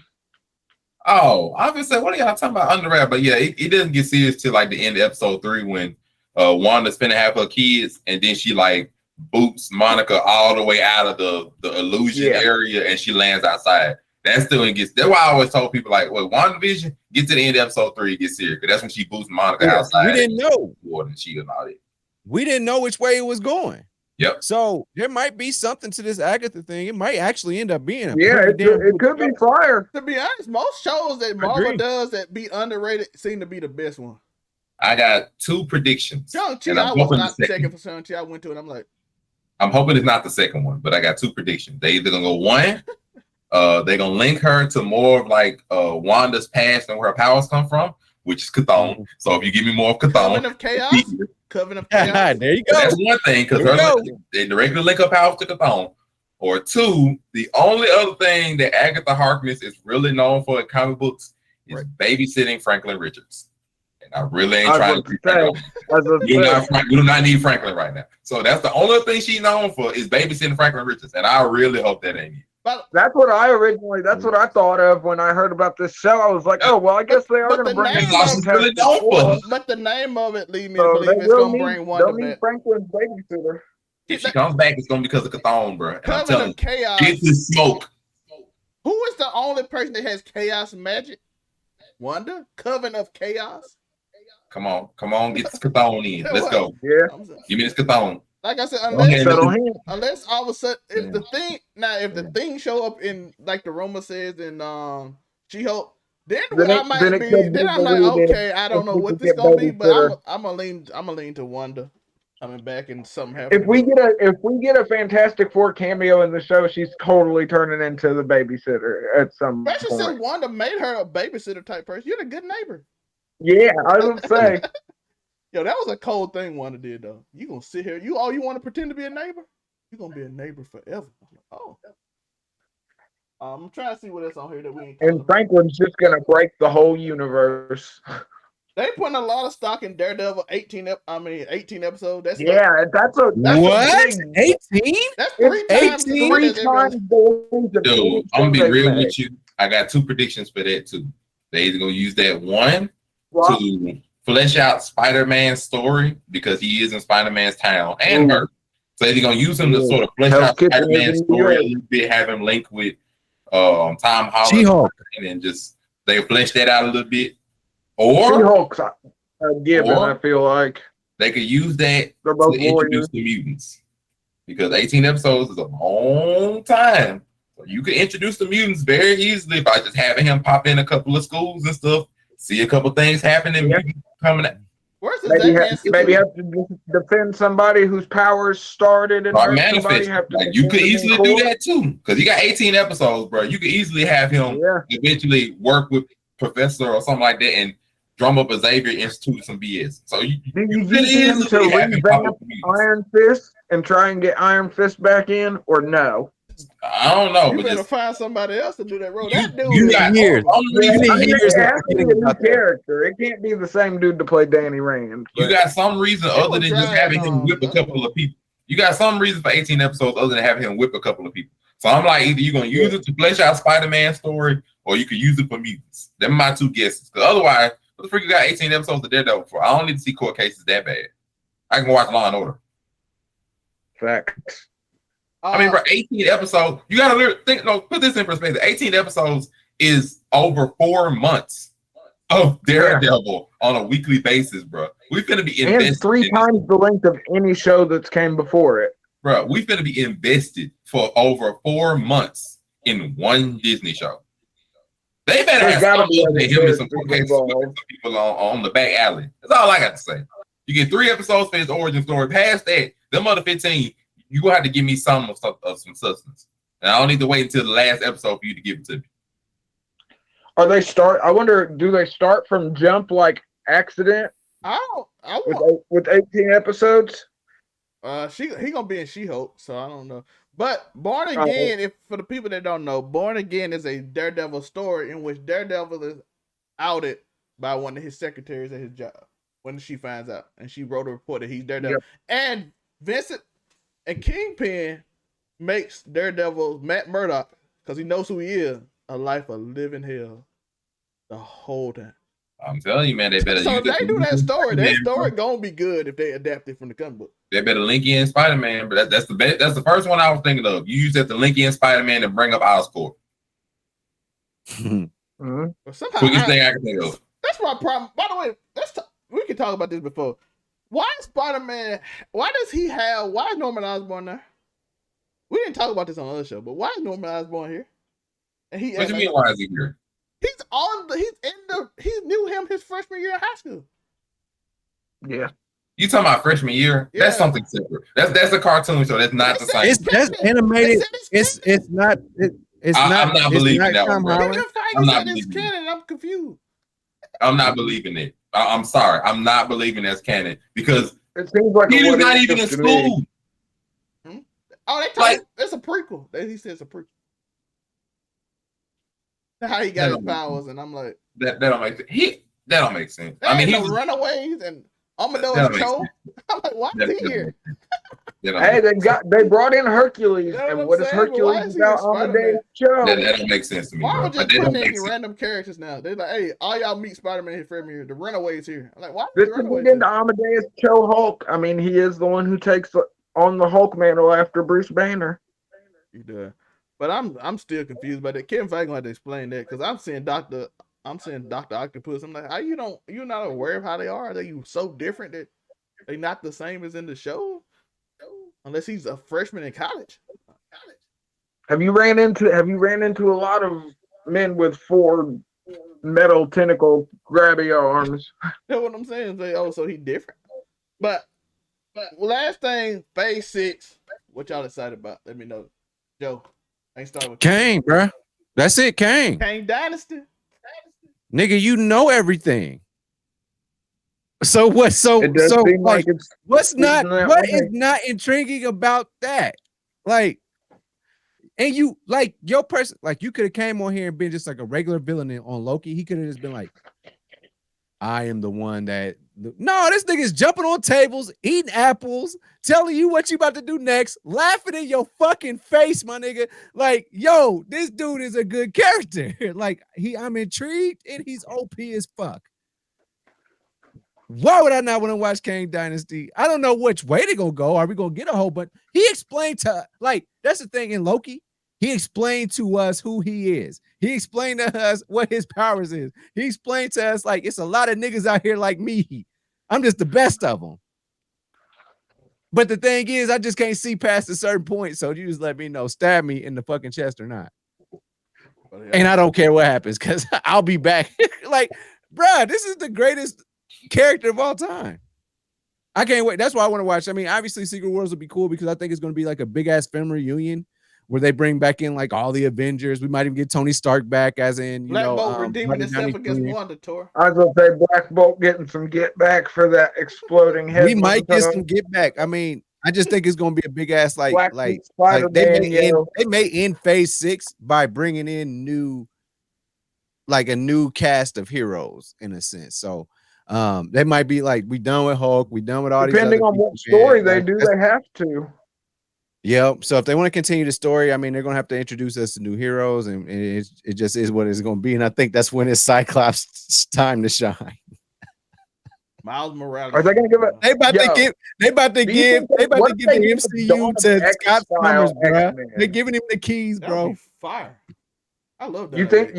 Oh, I was gonna say, what are y'all talking about under the radar? But yeah, it doesn't get serious till like the end of episode 3 when Wanda's finna have her kids, and then she like boots Monica all the way out of the illusion area, and she lands outside. That's why I always told people like, well, WandaVision, get to the end of episode 3, get serious, because that's when she boosts Monica outside. We didn't know. And she and all that. We didn't know which way it was going. Yep. So there might be something to this Agatha thing. It might actually end up being it could be fire. To be honest, most shows that Marvel does that be underrated seem to be the best one. I got 2 predictions. Shang-Chi, I was not checking for Shang-Chi. I went to it. I'm like, I'm hoping it's not the second one, but I got 2 predictions. They either gonna go one. They're gonna link her to more of like Wanda's past and where her powers come from, which is Chthon. So if you give me more of Chthon, Coven of Chaos. There you go. That's one thing, because they directly link her powers to Chthon. Or 2, the only other thing that Agatha Harkness is really known for in comic books is babysitting Franklin Richards. And I really ain't trying to we do not need Franklin right now. So that's the only thing she's known for is babysitting Franklin Richards. And I really hope that ain't it. That's what I thought of when I heard about this show. I was like, oh, well, I guess they are going to bring it. But the name of it leads me to believe it's going to bring Wanda back. Franklin's babysitter. If she comes back, it's going to be because of Chthon, bro. I'm telling you, Chaos. Get this smoke. Who is the only person that has chaos magic? Wanda? Coven of Chaos? Come on, get this Chthon in. Let's go. Yeah. Give me this Chthon. Like I said, unless all of a sudden, if the thing show up in like the rumor says in She-Hulk, then I'm like, okay, I don't know what this gonna be, but I'm gonna lean to Wanda coming back and something happens. If we get a Fantastic Four cameo in the show, she's totally turning into the babysitter at some point. Especially since Wanda made her a babysitter type person. You're a good neighbor. Yeah, I would say. Yo, that was a cold thing Wanda did though. You gonna sit here? You want to pretend to be a neighbor? You gonna be a neighbor forever? Oh, I'm trying to see what else on here that we ain't. And Franklin's just gonna break the whole universe. They putting a lot of stock in Daredevil. 18 episodes. That's what? 18? That's 3 times. Dude, I'm gonna be real with you. I got 2 predictions for that too. They either gonna use that one to flesh out Spider-Man's story because he is in Spider-Man's town and her. So they're gonna use him to sort of flesh out Spider-Man's story a little bit, have him linked with Tom Holland, She-Hulk, and then just they flesh that out a little bit. Or She-Hulk's given, I feel like they could use that to introduce the mutants because 18 episodes is a long time. So you could introduce the mutants very easily by just having him pop in a couple of schools and stuff, see a couple things happening, coming out. Maybe have to defend somebody whose powers started and you could easily do that too, because you got 18 episodes, bro. You could easily have him eventually work with Professor or something like that and drum up a Xavier Institute or some BS. So you him to revamp Iron Fist and try and get Iron Fist back in, or no? I don't know. You better find somebody else to do that role. That dude you got years. It has to be a new character. It can't be the same dude to play Danny Rand. You got some reason other than just having him whip a couple of people. You got some reason for 18 episodes other than having him whip a couple of people. So I'm like, either you're gonna use it to flesh out Spider-Man story, or you could use it for mutants. Them are my two guesses. Because otherwise, what the freak you got 18 episodes of Daredevil for? I don't need to see court cases that bad. I can watch Law and Order. Facts. I mean, for 18 episodes, you gotta think. No, put this in perspective. 18 episodes is over 4 months of Daredevil on a weekly basis, bro. We finna be invested. And 3 times the length of any show that's came before it. Bro, we finna be invested for over 4 months in one Disney show. They better have some people on the back alley. That's all I got to say. You get 3 episodes for his origin story. Past that, them other 15, you gonna have to give me some substance. And I don't need to wait until the last episode for you to give it to me. I wonder, do they start from jump like Accident? With 18 episodes? He gonna be in She-Hulk, so I don't know. But Born Again, if for the people that don't know, Born Again is a Daredevil story in which Daredevil is outed by one of his secretaries at his job when she finds out, and she wrote a report that he's Daredevil. Yep. And Vincent and Kingpin makes Daredevil Matt Murdock, because he knows who he is, a life of living hell the whole time. I'm telling you, man, they better. So if they do that story, that story gonna be good if they adapt it from the comic book. They better link in Spider-Man, but that's the best. That's the first one I was thinking of. You use that to link in Spider-Man and bring up Oscorp. Quickest thing I can think of. That's my problem. By the way, we can talk about this before. Why is Spider-Man? Why is Norman Osborn there? We didn't talk about this on the other show, but why is Norman Osborn here? And what do you mean? Why is he here? He knew him his freshman year in high school. Yeah. You talking about freshman year? Yeah. That's something separate. That's a cartoon show. That's not the same. That's animated. It's not. I'm not believing that one, bro. I'm not believing canon. I'm confused. I'm not believing it. I'm sorry. I'm not believing that's canon because it seems like he's not even in school. Oh, it's a prequel. He says a prequel. How he got his powers, and I'm like, that don't make sense. That don't make sense. I mean, he's Runaways and Amadeus Cho. I'm like, why is he here? Hey, they brought in Hercules, and what is Hercules about Amadeus Cho? That don't make sense to me. Why would just put in random characters now? They're like, hey, all y'all meet Spider-Man his freshman year. The Runaways here. I'm like, why? This is into Amadeus Cho Hulk. I mean, he is the one who takes on the Hulk mantle after Bruce Banner. He does. But I'm still confused by that. Kevin Feige gonna have to explain that because I'm seeing Dr. Octopus. I'm like, you're not aware of how they are? Are they so different that they're not the same as in the show? Unless he's a freshman in college. Have you ran into a lot of men with 4 metal tentacle grabby arms? That's what I'm saying. So he's different. But last thing, Phase 6. What y'all excited about? Let me know. Joe. I ain't starting with Kang, bro. That's it, Kang. Kang Dynasty. Nigga, you know everything. So what? What is not intriguing about that? Like, and you like your person, like you could have came on here and been just like a regular villain on Loki. He could have just been like, I am the one that. No, this nigga's jumping on tables, eating apples, telling you what you about to do next, laughing in your fucking face, my nigga. Like, yo, this dude is a good character. Like, I'm intrigued and he's OP as fuck. Why would I not want to watch Kang Dynasty? I don't know which way they gonna go. Are we gonna get a whole bunch? He explained to that's the thing in Loki. He explained to us who he is. He explained to us what his powers is. He explained to us like it's a lot of niggas out here like me. I'm just the best of them. But the thing is, I just can't see past a certain point. So you just let me know, stab me in the fucking chest or not. And I don't care what happens because I'll be back. Like, bruh, this is the greatest character of all time. I can't wait. That's why I want to watch. I mean, obviously, Secret Wars will be cool because I think it's going to be like a big ass film reunion where they bring back in like all the Avengers. We might even get Tony Stark back, as in Black Bolt redeeming himself against Wanda. Tor. I was gonna say Black Bolt getting some get back for that exploding head. We might get some get back. I mean, I just think it's gonna be a big ass they may end Phase 6 by bringing in a new cast of heroes in a sense. So they might be like, we done with Hulk, we done with all depending these on what story they do, they have to. Yep. So if they want to continue the story, I mean, they're gonna have to introduce us to new heroes, and it just is what it's gonna be. And I think that's when it's Cyclops' time to shine. Miles Morales. Are they gonna give it? They about to give the MCU to Scott Summers, bro. They're giving him the keys, bro. Fire. I love that. You think?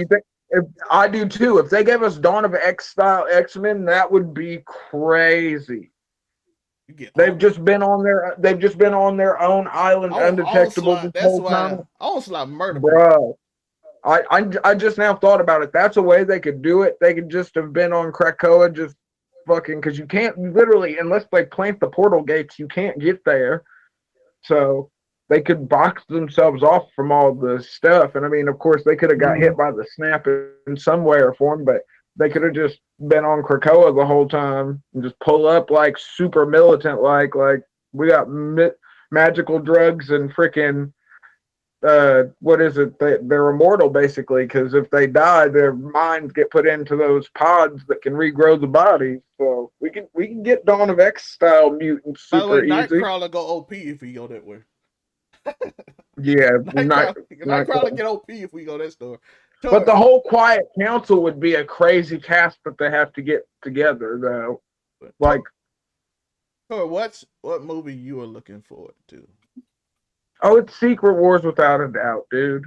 If I do too. If they gave us Dawn of X style X-Men, that would be crazy. They've just been on their own island, undetectable this whole time. Almost like murder, bro. I just now thought about it. That's a way they could do it. They could just have been on Krakoa, just fucking, because you can't literally, unless they plant the portal gates, you can't get there. So they could box themselves off from all the stuff. And I mean, of course, they could have got hit by the snap in some way or form, but they could have just been on Krakoa the whole time and just pull up like super militant, like we got magical drugs and freaking what is it? They're immortal basically, because if they die, their minds get put into those pods that can regrow the body. So we can get Dawn of X style mutants super easy. Nightcrawler go OP if we go that way. Yeah, Nightcrawler get OP if we go that store. But the whole Quiet Council would be a crazy cast that they have to get together, though. Like, what movie you are looking forward to? Oh, it's Secret Wars without a doubt, dude.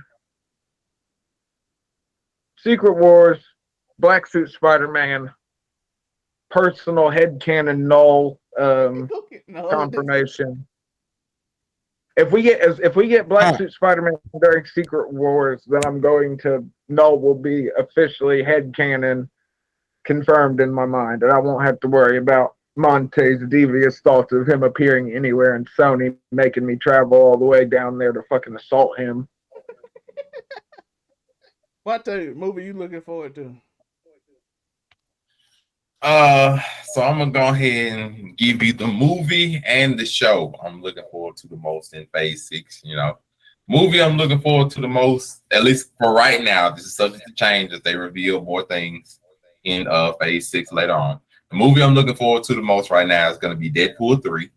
Secret Wars, Black Suit Spider-Man, personal headcanon Knull confirmation. If we get Black Suit Spider-Man during Secret Wars, then I'm going to Knull will be officially headcanon confirmed in my mind, and I won't have to worry about Monte's devious thoughts of him appearing anywhere and Sony making me travel all the way down there to fucking assault him. What movie you looking forward to? So I'm gonna go ahead and give you the movie and the show I'm looking forward to the most in Phase 6. Movie I'm looking forward to the most, at least for right now. This is subject to change as they reveal more things in Phase 6 later on. The movie I'm looking forward to the most right now is going to be Deadpool 3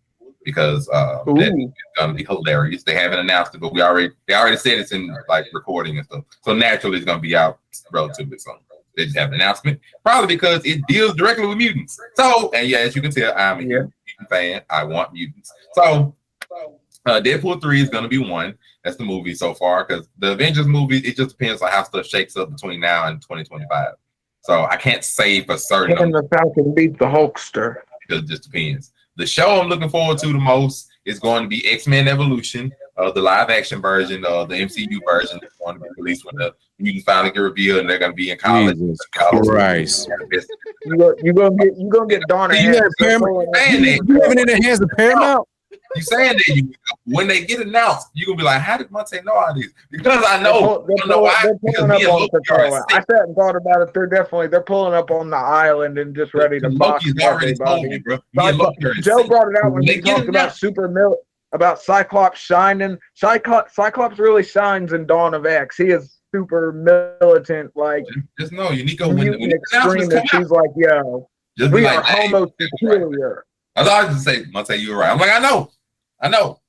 because that is going to be hilarious. They haven't announced it, but they already said it's in like recording and stuff. So naturally, it's going to be out relatively soon. They just have an announcement, probably because it deals directly with mutants. So, and yeah, as you can tell, I'm a mutant fan. I want mutants. So, Deadpool 3 is going to be one. That's the movie so far because the Avengers movie, it just depends on how stuff shakes up between now and 2025. So I can't say for certain. Can the Falcon beat the Hulkster? Because it just depends. The show I'm looking forward to the most is going to be X-Men Evolution, the live action version, the MCU version that's going to be released when the mutants finally get revealed and they're going to be in college. Jesus Christ. You gonna get Donna. You have it in the hands of Paramount. You saying that when they get announced, you're gonna be like, how did Monte know all these? Because I know. I sat and thought about it. They're pulling up on the island and just ready to box everybody. Joe brought it out when he talked about about Cyclops shining. Cyclops really shines in Dawn of X. He is super militant, like just know Uniqo when extreme that she's like, yo, we are homo superior. I thought I was just say, Monte, you were right. I'm like, I know.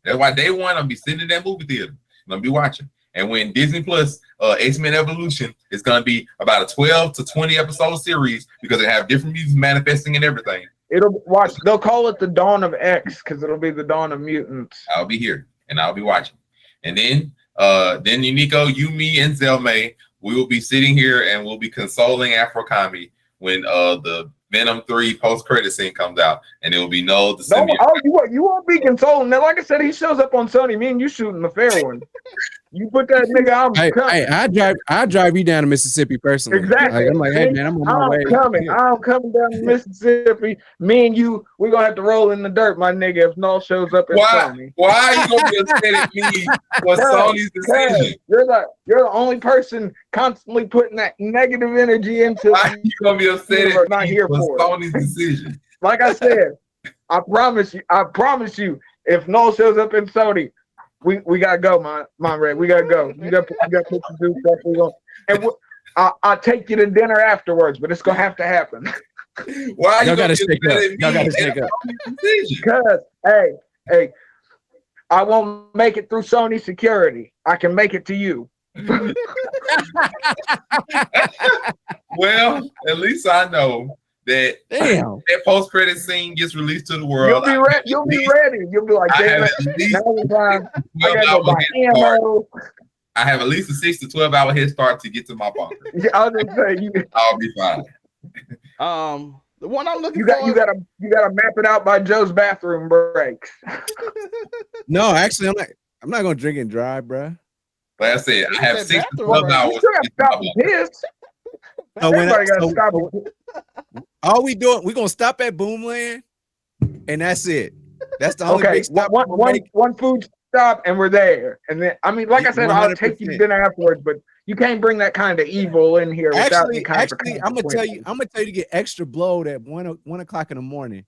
That's why day one I'll be sitting in that movie theater. I'm gonna be watching. And when Disney Plus X-Men Evolution is gonna be about a 12 to 20 episode series because they have different mutants manifesting and everything. They'll call it the Dawn of X because it'll be the Dawn of Mutants. I'll be here and I'll be watching. And then Uniqo, you, me, and Zelmay, we will be sitting here and we'll be consoling Afro-Kami when the Venom 3 post-credit scene comes out, and it will be Knull the symbiote. You won't be consoling. Now, like I said, he shows up on Sony. Me and you shooting the fair one. You put that nigga out. Hey, I drive you down to Mississippi personally. Exactly. I'm like, hey man, I'm on my way. I'm coming down to Mississippi. Me and you, we're gonna have to roll in the dirt, my nigga, if Knull shows up at Sony. Why are you gonna be upset at me for Sony's decision? You're the only person constantly putting that negative energy into. Why are you gonna be upset at me for Sony's decision? Like I said, I promise you, if Knull shows up in Sony, we gotta go, my Red. We gotta go. You gotta put some do stuff. And I'll take you to dinner afterwards, but it's gonna have to happen. Why y'all gotta stick up? Y'all gotta stick up. Because hey, I won't make it through Sony security. I can make it to you. Well, at least I know that that post-credit scene gets released to the world. You'll be ready. You'll be like, damn it. I have at least a 6 to 12 hour head start to get to my bunker. Yeah, I was gonna say, I'll be fine. The one I'm looking for. You gotta map it out by Joe's bathroom breaks. No, actually, I'm not gonna drink and drive, bro. Like I said, I have 6 to 12 hours. You still gotta stop and piss. Everybody gotta stop. All we doing, we're gonna stop at Boomland, and that's it. That's the only big stop. One food stop, and we're there. And then, I mean, like I said, 100%. I'll take you to dinner afterwards, but you can't bring that kind of evil in here. Actually, I'm gonna tell you to get extra blowed at 1 o'clock in the morning,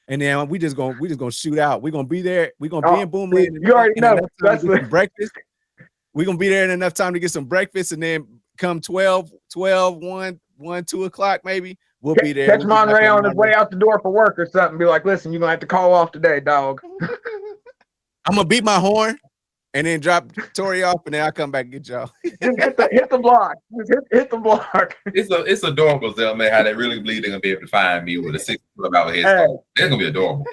and then we just gonna shoot out. We're gonna be there. We're gonna be in Boomland. You already know. That's breakfast. We're gonna be there in enough time to get some breakfast, and then come 12, 1, 2 o'clock maybe. We'll be there. Catch Monterey on his way out the door for work or something. Be like, listen, you're gonna have to call off today, dog. I'm gonna beat my horn and then drop Torrey off, and then I'll come back and get y'all. hit the block. Hit the block. It's adorable, Zell, man, how they really believe they're gonna be able to find me with a 6 to 12 hour head start. That's gonna be adorable.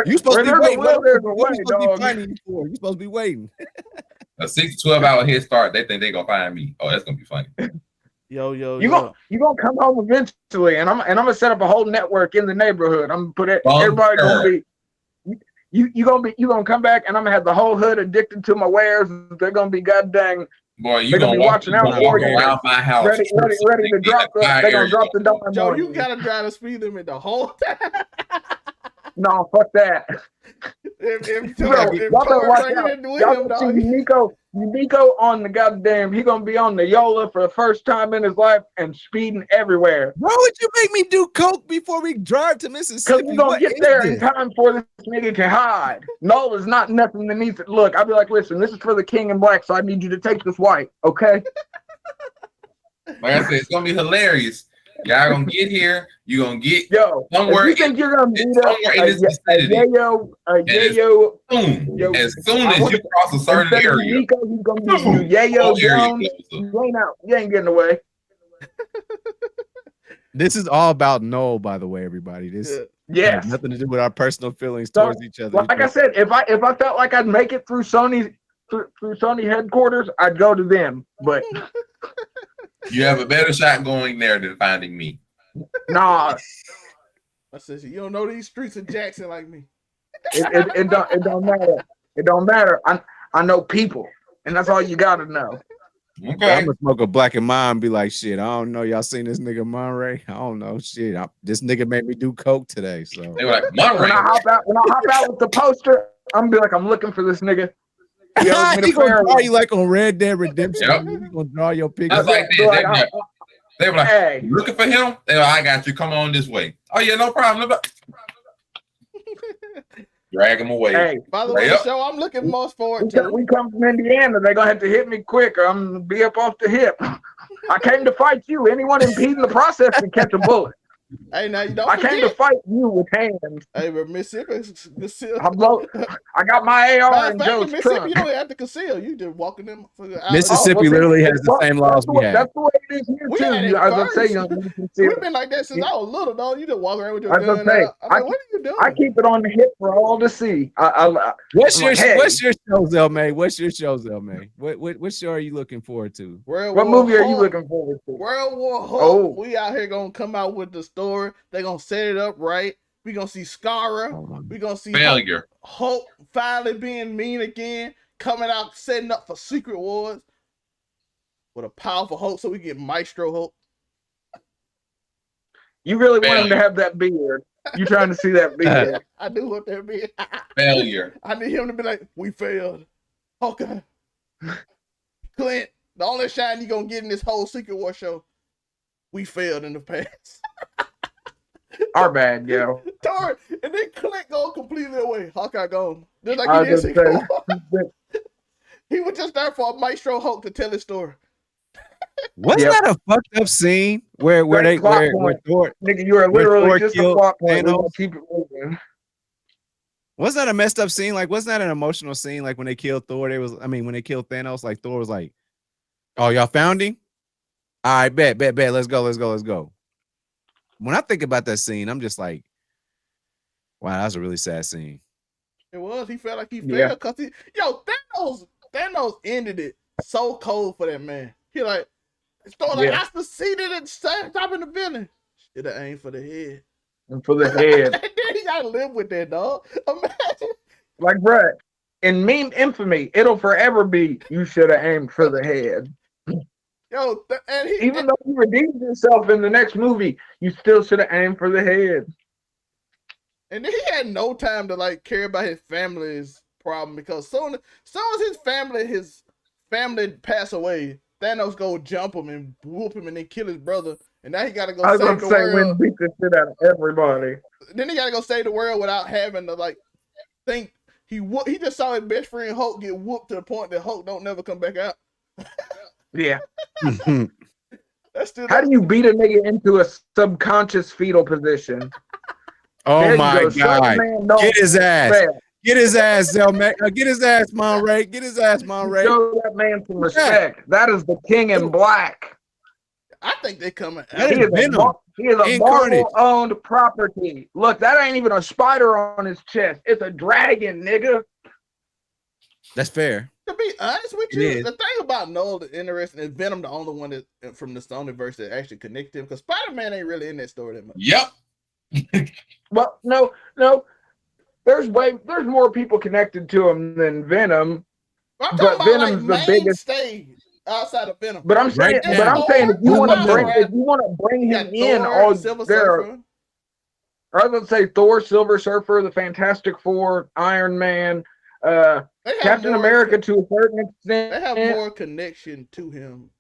You supposed to be waiting. You supposed to be waiting. A 6 to 12 hour head start, they think they're gonna find me. Oh, that's gonna be funny. You gonna come home eventually, and I'm gonna set up a whole network in the neighborhood. I'm gonna put it. Everybody gonna be. You gonna come back, and I'm gonna have the whole hood addicted to my wares. They're gonna be goddamn. Boy, you gonna be watching out for you around my house, ready to drop. They're gonna drop the dime. Joe, you gotta drive the speed limit the whole time. No, fuck that. Uniqo on the goddamn, he gonna be on the Yola for the first time in his life and speeding everywhere. Why would you make me do coke before we drive to Mississippi? Because we gonna get there in time for this nigga to hide. Knull is not nothing beneath it. Look, I'll be like, listen, this is for the king in black, so I need you to take this white, okay? Like I said, it's gonna be hilarious. Y'all gonna get here. You gonna get somewhere. You think you're gonna beat up as soon as you cross a certain area, Uniqo, he's gonna be Yayo Jones. You ain't getting away. This is all about Knull, by the way, everybody. This has nothing to do with our personal feelings towards each other. Like I said, if I felt like I'd make it through Sony headquarters, I'd go to them. But you have a better shot going there than finding me. Nah. I said, you don't know these streets of Jackson like me. It don't matter. It don't matter. I know people, and that's all you gotta know. Okay. I'm gonna smoke a black and mine and be like, shit, I don't know. Y'all seen this nigga Monterey? I don't know. Shit, this nigga made me do coke today. So they were like, Monterey. When I hop out with the poster, I'm gonna be like, I'm looking for this nigga. He gonna draw you like on Red Dead Redemption. He gonna draw your picture. That's like that. They were like, hey, looking for him? They were like, I got you. Come on this way. Oh, yeah, no problem. Drag him away. Hey, by the way, show I'm looking most forward to. We come from Indiana. They're going to have to hit me quick or I'm going to be up off the hip. I came to fight you. Anyone impeding the process can catch a bullet. Hey, now you don't I came to fight you with hands. Hey, but Mississippi, I got my AR in Joe's trunk. You don't have to conceal. You just walking them. Mississippi literally has the same laws we have. That's the way it is here too. I was saying, we've been like that since I was little, though. You just walk around with your gun. What are you doing? I keep it on the hip for all to see. What's your show, Zelmay? What's your show, Zelmay? What show are you looking forward to? What movie are you looking forward to? World War Hulk. We out here gonna come out with the story. They're gonna set it up right. We're gonna see Skara. We're gonna see failure. Hulk finally being mean again, coming out, setting up for Secret Wars with a powerful Hulk, so we get Maestro Hulk. You really want him to have that beard. You trying to see that beard. I do want that beard. Failure. I need him to be like, we failed. Okay. Clint, the only shine you gonna get in this whole Secret War show, we failed in the past. Our bad, yo. Torrey, and then Clint go completely away. Hawkeye gone. Just like he did Secret War. He was just there for a Maestro Hulk to tell his story. Wasn't that a fucked up scene where Thor, nigga, you are literally just a plot point. Keep it moving. Wasn't that a messed up scene? Like, wasn't that an emotional scene? Like when they killed Thor, when they killed Thanos, like Thor was like, "Oh, y'all found him? All right, bet. Let's go." When I think about that scene, I'm just like, wow, that was a really sad scene. It was. He felt like he failed because Thanos ended it so cold for that man. He like, I succeeded at stopping the villain. Should have aimed for the head. And for the head. And then he gotta live with that, dog. Imagine. Like, bruh, in meme infamy, it'll forever be you should have aimed for the head. Yo, even though you redeemed yourself in the next movie, you still should have aimed for the head. And then he had no time to like care about his family's problem because soon as his family pass away, Thanos go jump him and whoop him and then kill his brother. And now he gotta go save the world. Beat the shit out of everybody. Then he gotta go save the world without having to like think he just saw his best friend Hulk get whooped to the point that Hulk don't never come back out. Yeah. How do you beat a nigga into a subconscious fetal position? Oh my God. Get his ass. Get his ass, Zelmac. Get his ass, Monray. Get his ass, Monray. Show that man some respect. That is the King in Black. I think they coming. He is a Marvel-owned property. Look, that ain't even a spider on his chest. It's a dragon, nigga. That's fair. To be honest with you, the thing about Knull that's interesting is Venom the only one that from the Sonyverse that actually connected him because Spider-Man ain't really in that story that much. Yep. Well, no. There's more people connected to him than Venom. I'm but about Venom's like the biggest stage outside of Venom. But I'm saying, if you want to bring him in, I was gonna say Thor, Silver Surfer, the Fantastic Four, Iron Man, Captain America to a certain extent. They have more connection to him.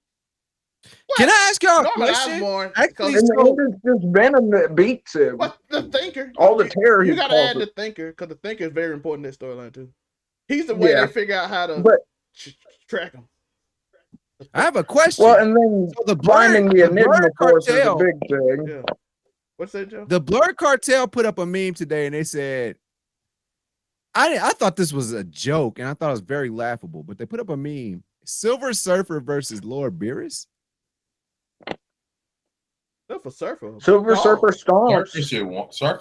What? Can I ask y'all a question? It's just Venom that beats him. What, the Thinker? All the terror. You gotta add the Thinker because the Thinker is very important in that storyline too. He's the way they figure out how to track him. I have a question. Well, and then finding the Enigma Force is a big thing. Yeah. What's that, Joe? The Blur Cartel put up a meme today, and they said, I thought this was a joke, and I thought it was very laughable, but they put up a meme: Silver Surfer versus Lord Beerus. Silver Surfer stomps.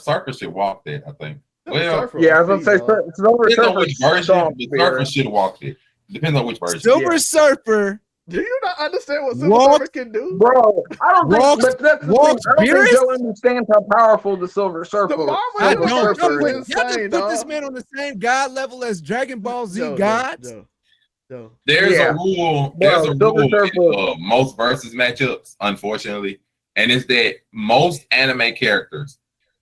Surfer should walk there, I think. Well, yeah, I was gonna say Silver Surfer Surfer should walk there. Depends on which version. Silver Surfer. Do you not understand what Silver Surfer can do, bro? I don't think. But that's the thing. I don't think Joe understands how powerful the Silver Surfer is. I don't. Y'all just put this man on the same God level as Dragon Ball Z gods. There's a rule. There's a rule in most versus matchups, unfortunately. And it's that most anime characters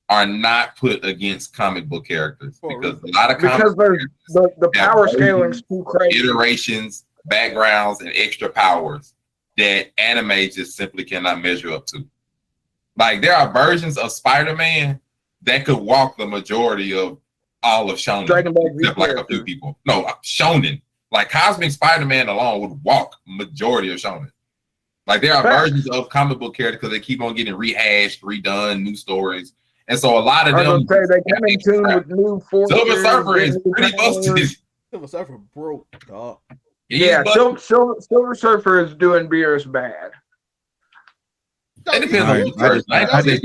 are not put against comic book characters because a lot of the power scaling's too crazy. Iterations, backgrounds, and extra powers that anime just simply cannot measure up to. Like there are versions of Spider-Man that could walk the majority of all of Shonen, Dragon Ball Z except like a few people. No, Shonen. Like Cosmic Spider-Man alone would walk majority of Shonen. Like there are versions of comic book characters because they keep on getting rehashed, redone, new stories, and so a lot of them they come in tune with new forces. Silver Surfer is pretty busted. Silver Surfer broke, dog. Yeah, Silver Surfer is doing Beerus bad. It depends on which version. I just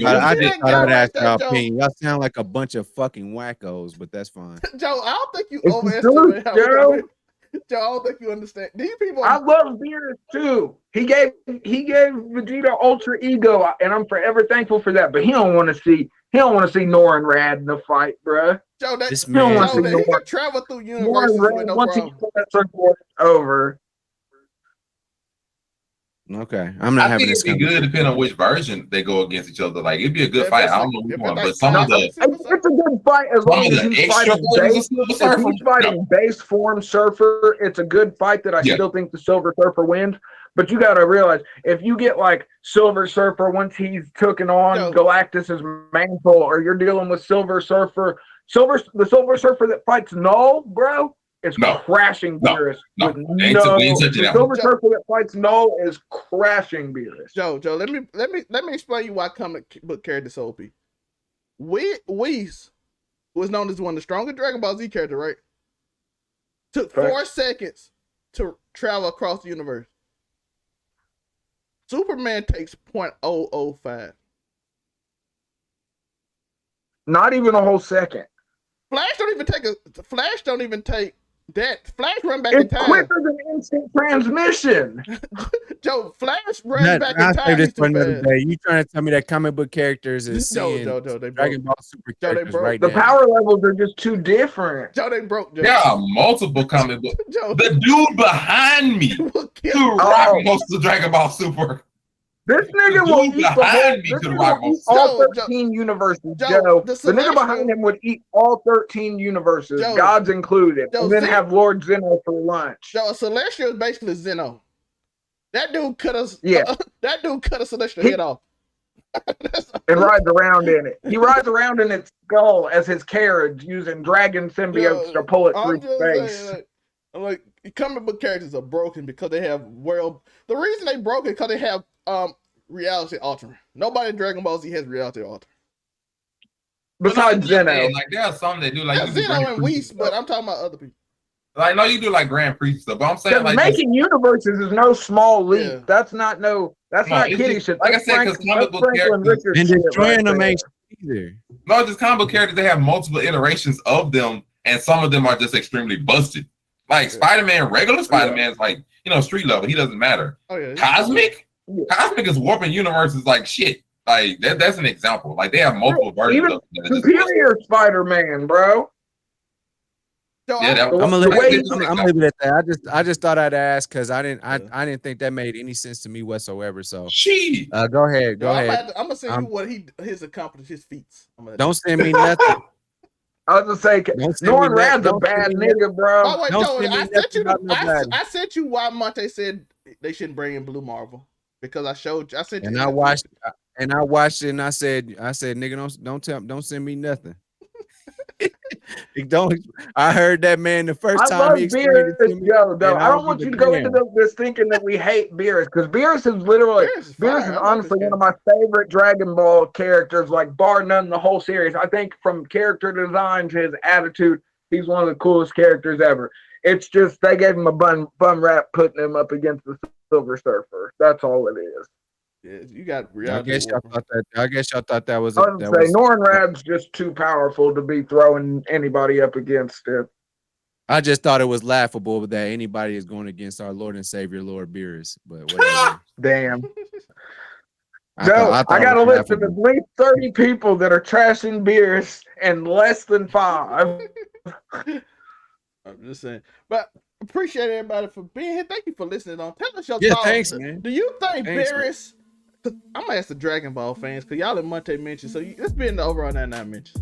thought I'd ask y'all opinion. Y'all sound like a bunch of fucking wackos, but that's fine. Joe, I don't think you overestimate how. Joe, I don't think you understand. These people. I love Beerus too. He gave Vegeta Ultra Ego, and I'm forever thankful for that. But he don't want to see Nor and Rad in the fight, bruh. Joe, this man, he can travel through universes with no problem. Over. Okay, I'm not having this. It'd be good depending on which version they go against each other. Like it'd be a good fight. I don't know which one, but some of the it's a good fight as long as he's fighting base. If he's fighting base form Surfer, it's a good fight that I still think the Silver Surfer wins. But you got to realize if you get like Silver Surfer once he's taken on Galactus's mantle, or you're dealing with Silver Surfer, the Silver Surfer that fights Knull, bro. It's crashing Beerus. The Silver Surfer that fights Knull is crashing Beerus. Joe, let me explain you why comic book characters so OP. Whis who is known as one of the strongest Dragon Ball Z characters, right? Took 4 seconds to travel across the universe. Superman takes 0.005. Not even a whole second. Flash don't even take that. Flash run back in It's time. quicker than instant transmission. Joe, Flash runs back in I'll time. save this He's too for another fast. day. You trying to tell me that comic book characters is Joe, seeing they Dragon broke. Ball Super Joe, they characters broke. right The now? power levels are just too different. Joe, they broke. Joe. There are multiple comic books. Joe, The dude behind me will kill could rock most of Dragon Ball Super. This nigga will eat the behind me whole, could this rock nigga will eat most. all Joe, 13 universes, Joe, Joe. the The nigga Celestial- behind him would eat all 13 universes, Joe, God's included, Joe, and then Zeno- have Lord Zeno for lunch. Joe, a Celestial is basically Zeno. That dude cut us. Yeah. That dude cut a Celestial He- head off. And rides around in it. He rides around in its skull as his carriage using dragon symbiotes to pull it I'm through just space. saying, like comic book characters are broken because they have The reason they broken because they have reality altering. Nobody in Dragon Ball Z has reality altering. Besides Zeno. Like there are some that do like you do Zeno Grand and Prix Whis, but I'm talking about other people. Like no, you do like Grand Prix stuff. But I'm saying Because like making universes is no small leap. Yeah. That's not it's kiddie just- shit. like I That's said, 'cause comic book Franklin characters Richards And shit destroying right them there. ain't either. no, just comic book characters. They have multiple iterations of them, and some of them are just extremely busted. Like Spider-Man, regular Spider-Man's like street level. He doesn't matter. Oh yeah. Cosmic, Yeah. Cosmic is warping universes like shit. Like that's an example. Like they have multiple versions Even of them. that are just Superior Spider-Man, bro. So Yeah, that- I'm gonna leave The way it. I'm leave it at that. I just thought I'd ask because I didn't think that made any sense to me whatsoever. So She. go ahead. Go ahead. I'm gonna send you what his accomplished, his feats. Don't send me nothing. I was gonna say, Don't send me Norman that- Rad's a don't bad send me that- nigga, bro. Oh wait, Don't Joe, send me I sent you. nothing about nobody. I sent you why Monte said they shouldn't bring in Blue Marvel because I sent you. And I watched it and I said, nigga, don't send me nothing. I heard that man the first I time love he explained Beerus, it to me. yo, though. and I don't was want you like, to go damn. into this thinking that we hate Beerus, because Beerus is literally Beerus is honestly one of my favorite Dragon Ball characters, like bar none the whole series. I think from character design to his attitude, he's one of the coolest characters ever. It's just they gave him a bum rap putting him up against the Silver Surfer. That's all it is. Yeah, you got. I guess y'all thought that was. I would say Norrin Rad's just too powerful to be throwing anybody up against it. I just thought it was laughable that anybody is going against our Lord and Savior, Lord Beerus. But whatever. Damn. I I got it a was list of at laughable. least 30 people that are trashing Beerus and less than 5. I'm just saying, but appreciate everybody for being here. Thank you for listening. On tell us your Yeah, thoughts. thanks, man. Do you think Thanks, man. Beerus? I'm gonna ask the Dragon Ball fans because y'all in Monte mentioned. So let's be in the overall 99 mentions.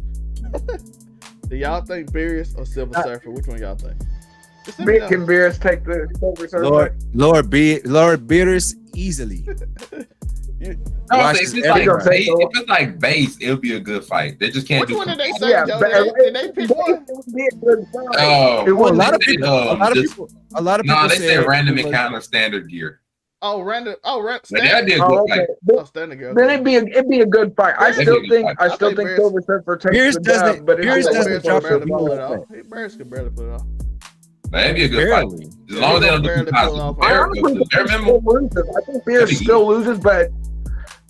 Do y'all think Beerus or Silver Surfer? Which one y'all think? Just let me know. Can Beerus take the Silver Surfer? Lord Beerus easily. I Watch would say this if it's like base, it'll be a good fight. They just can't Which do. one did they say, Yeah, Joe? but Did they pick one? It would be a good fight. Oh, It Well, a wouldn't lot of they, people. A lot of people. No, they said random it was- encounter standard gear. Oh, random. Oh, But standing. that'd be a good Oh, fight. okay. Oh, standing girl. Then it'd be a good fight. I That'd still be a good think fight. I still I think think Beerus- Silver Surfer takes Beerus the doesn't- dub, but it's Beerus still doesn't a drop close barely the pull fight. it off. Beerus could barely pull it off. That'd be a good Barely. fight. As long as they don't do Barely too pull off. I Bear honestly think Beerus remember? still loses. I think Beerus still loses, but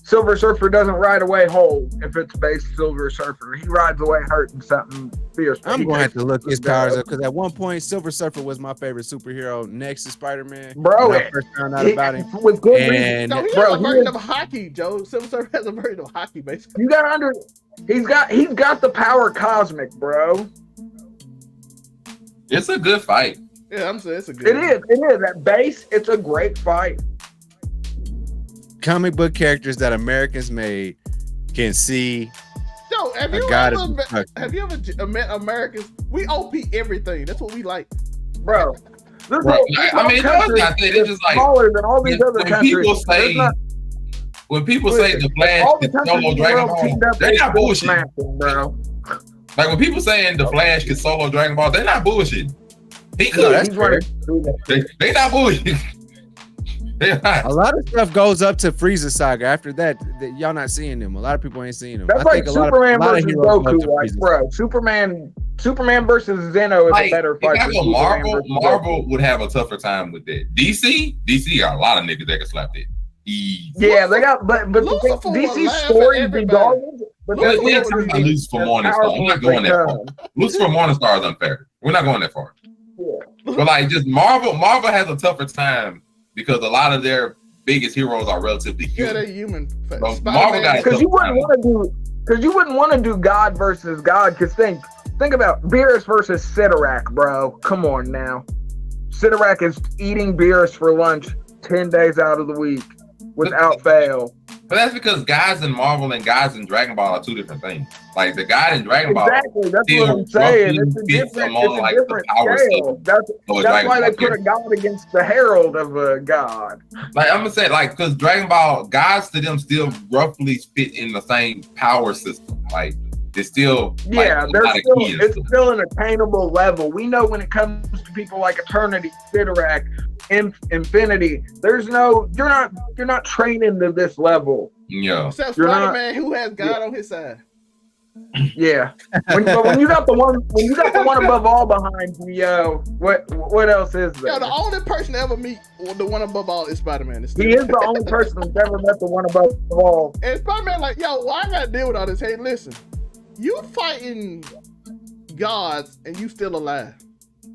Silver Surfer doesn't ride away whole if it's base Silver Surfer. He rides away hurting something fierce. I'm He going to have takes to look the his powers dub. up because at one point Silver Surfer was my favorite superhero next to Spider-Man. Bro, when I first found out about him. with good reason. And No, he Bro, has a he version is- of hockey, Joe. Silver Surfer has a version of hockey, basically. You got he's got the power cosmic, bro. It's a good fight. Yeah, I'm saying it's a good. It is. At base, it's a great fight. comic book characters that Americans made can see. Joe, have I you gotta ever be met Americans? We OP everything. That's what we like. Bro. This Bro, whole I mean, country that's not it. It's is just like smaller than all these other when countries. people say There's not- when people say the Flash all the can countries solo in the Dragon world Ball, teamed up they're and not still bullshit. smashing, bro. Like when people saying the Flash can solo Dragon Ball, they're not bullshit. He No, could. that's He's fair. right. They not bullshit. A lot of stuff goes up to Frieza Saga. After that, y'all not seeing them. A lot of people ain't seeing them. That's like Superman versus Goku. Like, bro, Superman versus Zeno is a better fight. Marvel would have a tougher time with that. DC got a lot of niggas that can slap that. Yeah, they got, but DC story be garbage. But that's Lucifer Morningstar. I'm not going that far. Lucifer Morningstar is unfair. We're not going that far. Yeah. But like, just Marvel has a tougher time because a lot of their biggest heroes are relatively human. Yeah, they're human. So Marvel got because you wouldn't want to do God versus God. Because think about Beerus versus Sidorak, bro. Come on now. Sidorak is eating Beerus for lunch 10 days out of the week without fail. But that's because guys in Marvel and guys in Dragon Ball are two different things. Like the guy in Dragon Ball, exactly. That's what I'm saying. It's a different scale. That's why they put a god against the herald of a god. Like I'm gonna say, like, because Dragon Ball guys to them still roughly fit in the same power system. Like it's still, it's still an attainable level. We know when it comes to people like Eternity, Sidorak, Infinity, you're not training to this level. Yeah. Except Spider-Man, who has God on his side. Yeah. When you got the one above all behind you, yo, what else is there? Yeah, the only person to ever meet the one above all is Spider-Man. He is the only person who's ever met the one above all. And Spider-Man like, yo, why I gotta deal with all this? Hey, listen, you fighting gods and you still alive.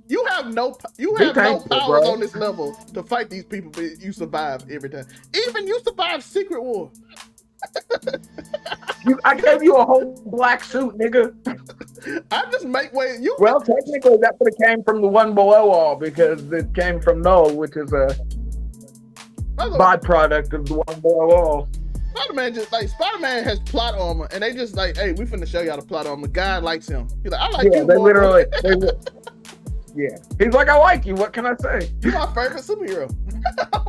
You have no powers on this level to fight these people, but you survive every time. Even you survive Secret War. I gave you a whole black suit, nigga. I just make way. Well, technically, that would have came from the one below all because it came from Knull, which is a byproduct of the one below all. Spider-Man has plot armor, and they just like, hey, we finna show y'all the plot armor. God likes him. He's like, I like you. Yeah, they literally. Yeah, he's like, I like you. What can I say? You're my favorite superhero. I'm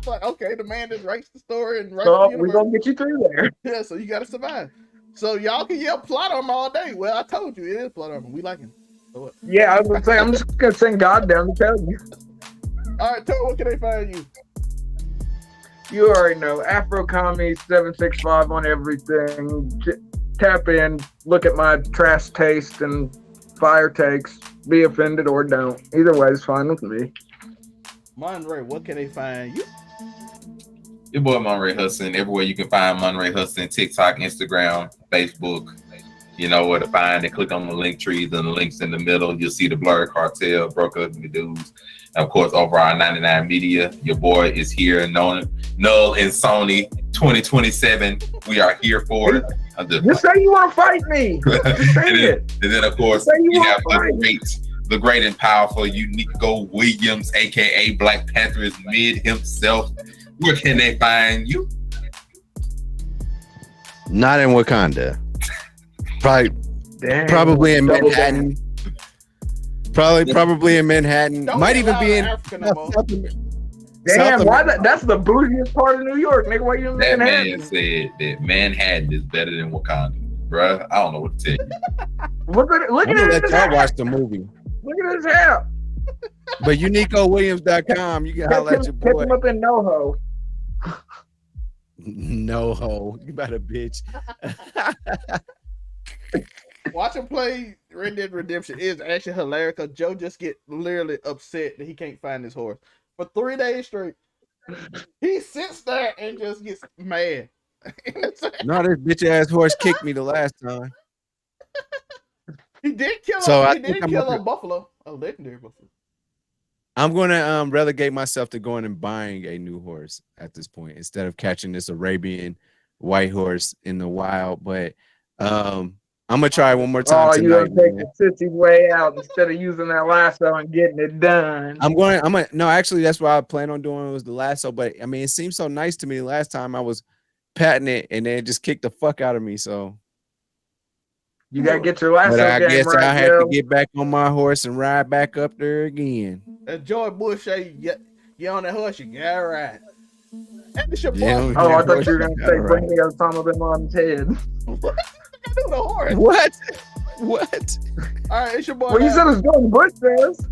like, okay, the man just writes the story and writes the universe. We're gonna get you through there. Yeah, so you gotta survive. So y'all can yell plot armor all day. Well, I told you it is plot armor. We like him. So what? Yeah, I was gonna say I'm just gonna send God down to tell you. All right, tell me, where can they find you? You already know, AfroComedy765 on everything. Tap in, look at my trash taste and fire takes. Be offended or don't. Either way is fine with me. Monray, what can they find you? Your boy Monray Hudson. Everywhere you can find Monray Hudson, TikTok, Instagram, Facebook. You know where to find it. Click on the link trees and the links in the middle. You'll see the Blurred Cartel, Broke Ugly Dudes. And of course, over our 99 Media, your boy is here. Knull and Sony 2027. We are here for it. Just say you want to fight me. Just say it. And then, of course, we have the great and powerful Uniqo Williams, aka Black Panther, is mid himself. Where can they find you? Not in Wakanda. Probably in Manhattan. Probably in Manhattan. Might even be in. Damn, why that's the bougiest part of New York, nigga. Why you in Manhattan? That man said that Manhattan is better than Wakanda, bruh. I don't know what to tell you. Look at this. Y'all watch the movie. Look at his hair. But UniqoWilliams.com, you can holler at your boy. Catch him up in NoHo. NoHo. You better bitch. Watch him play Red Dead Redemption is actually hilarious because Joe just get literally upset that he can't find his horse. For 3 days straight, he sits there and just gets mad. No, this bitch ass horse kicked me the last time. He did kill a buffalo, a legendary buffalo. I'm gonna relegate myself to going and buying a new horse at this point instead of catching this Arabian white horse in the wild. But I'm gonna try one more time tonight. You're gonna take the sissy way out instead of using that lasso and getting it done. No, actually that's what I plan on doing was the lasso. But I mean, it seemed so nice to me last time I was patting it and then it just kicked the fuck out of me. So you gotta get your lasso. But I game guess right, I had to get back on my horse and ride back up there again. Enjoy Bush, get on that horse, you got right. And it's your boy. I thought you were gonna say bring me Osama bin Laden's head. The horse. What? All right, it's your boy. Well, you said it's going Bush says.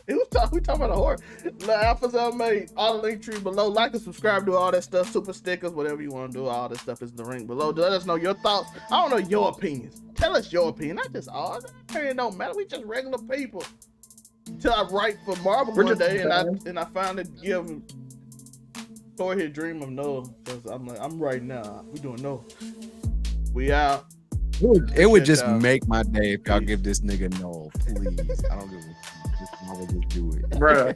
We talking about a horror. Alphas are made. All the link tree below. Like and subscribe, do all that stuff. Super stickers, whatever you want to do. All that stuff is in the link below. Let us know your thoughts. I don't know your opinions. Tell us your opinion. Not just ours. It don't matter. We just regular people. Till I write for Marvel one day and I finally give Torrey his dream of Knull. Because I'm like, I'm writing now. We doing Knull. We out. It would just make my day if y'all give this nigga Knull, please. I don't give a fuck. Just do it. Bruh.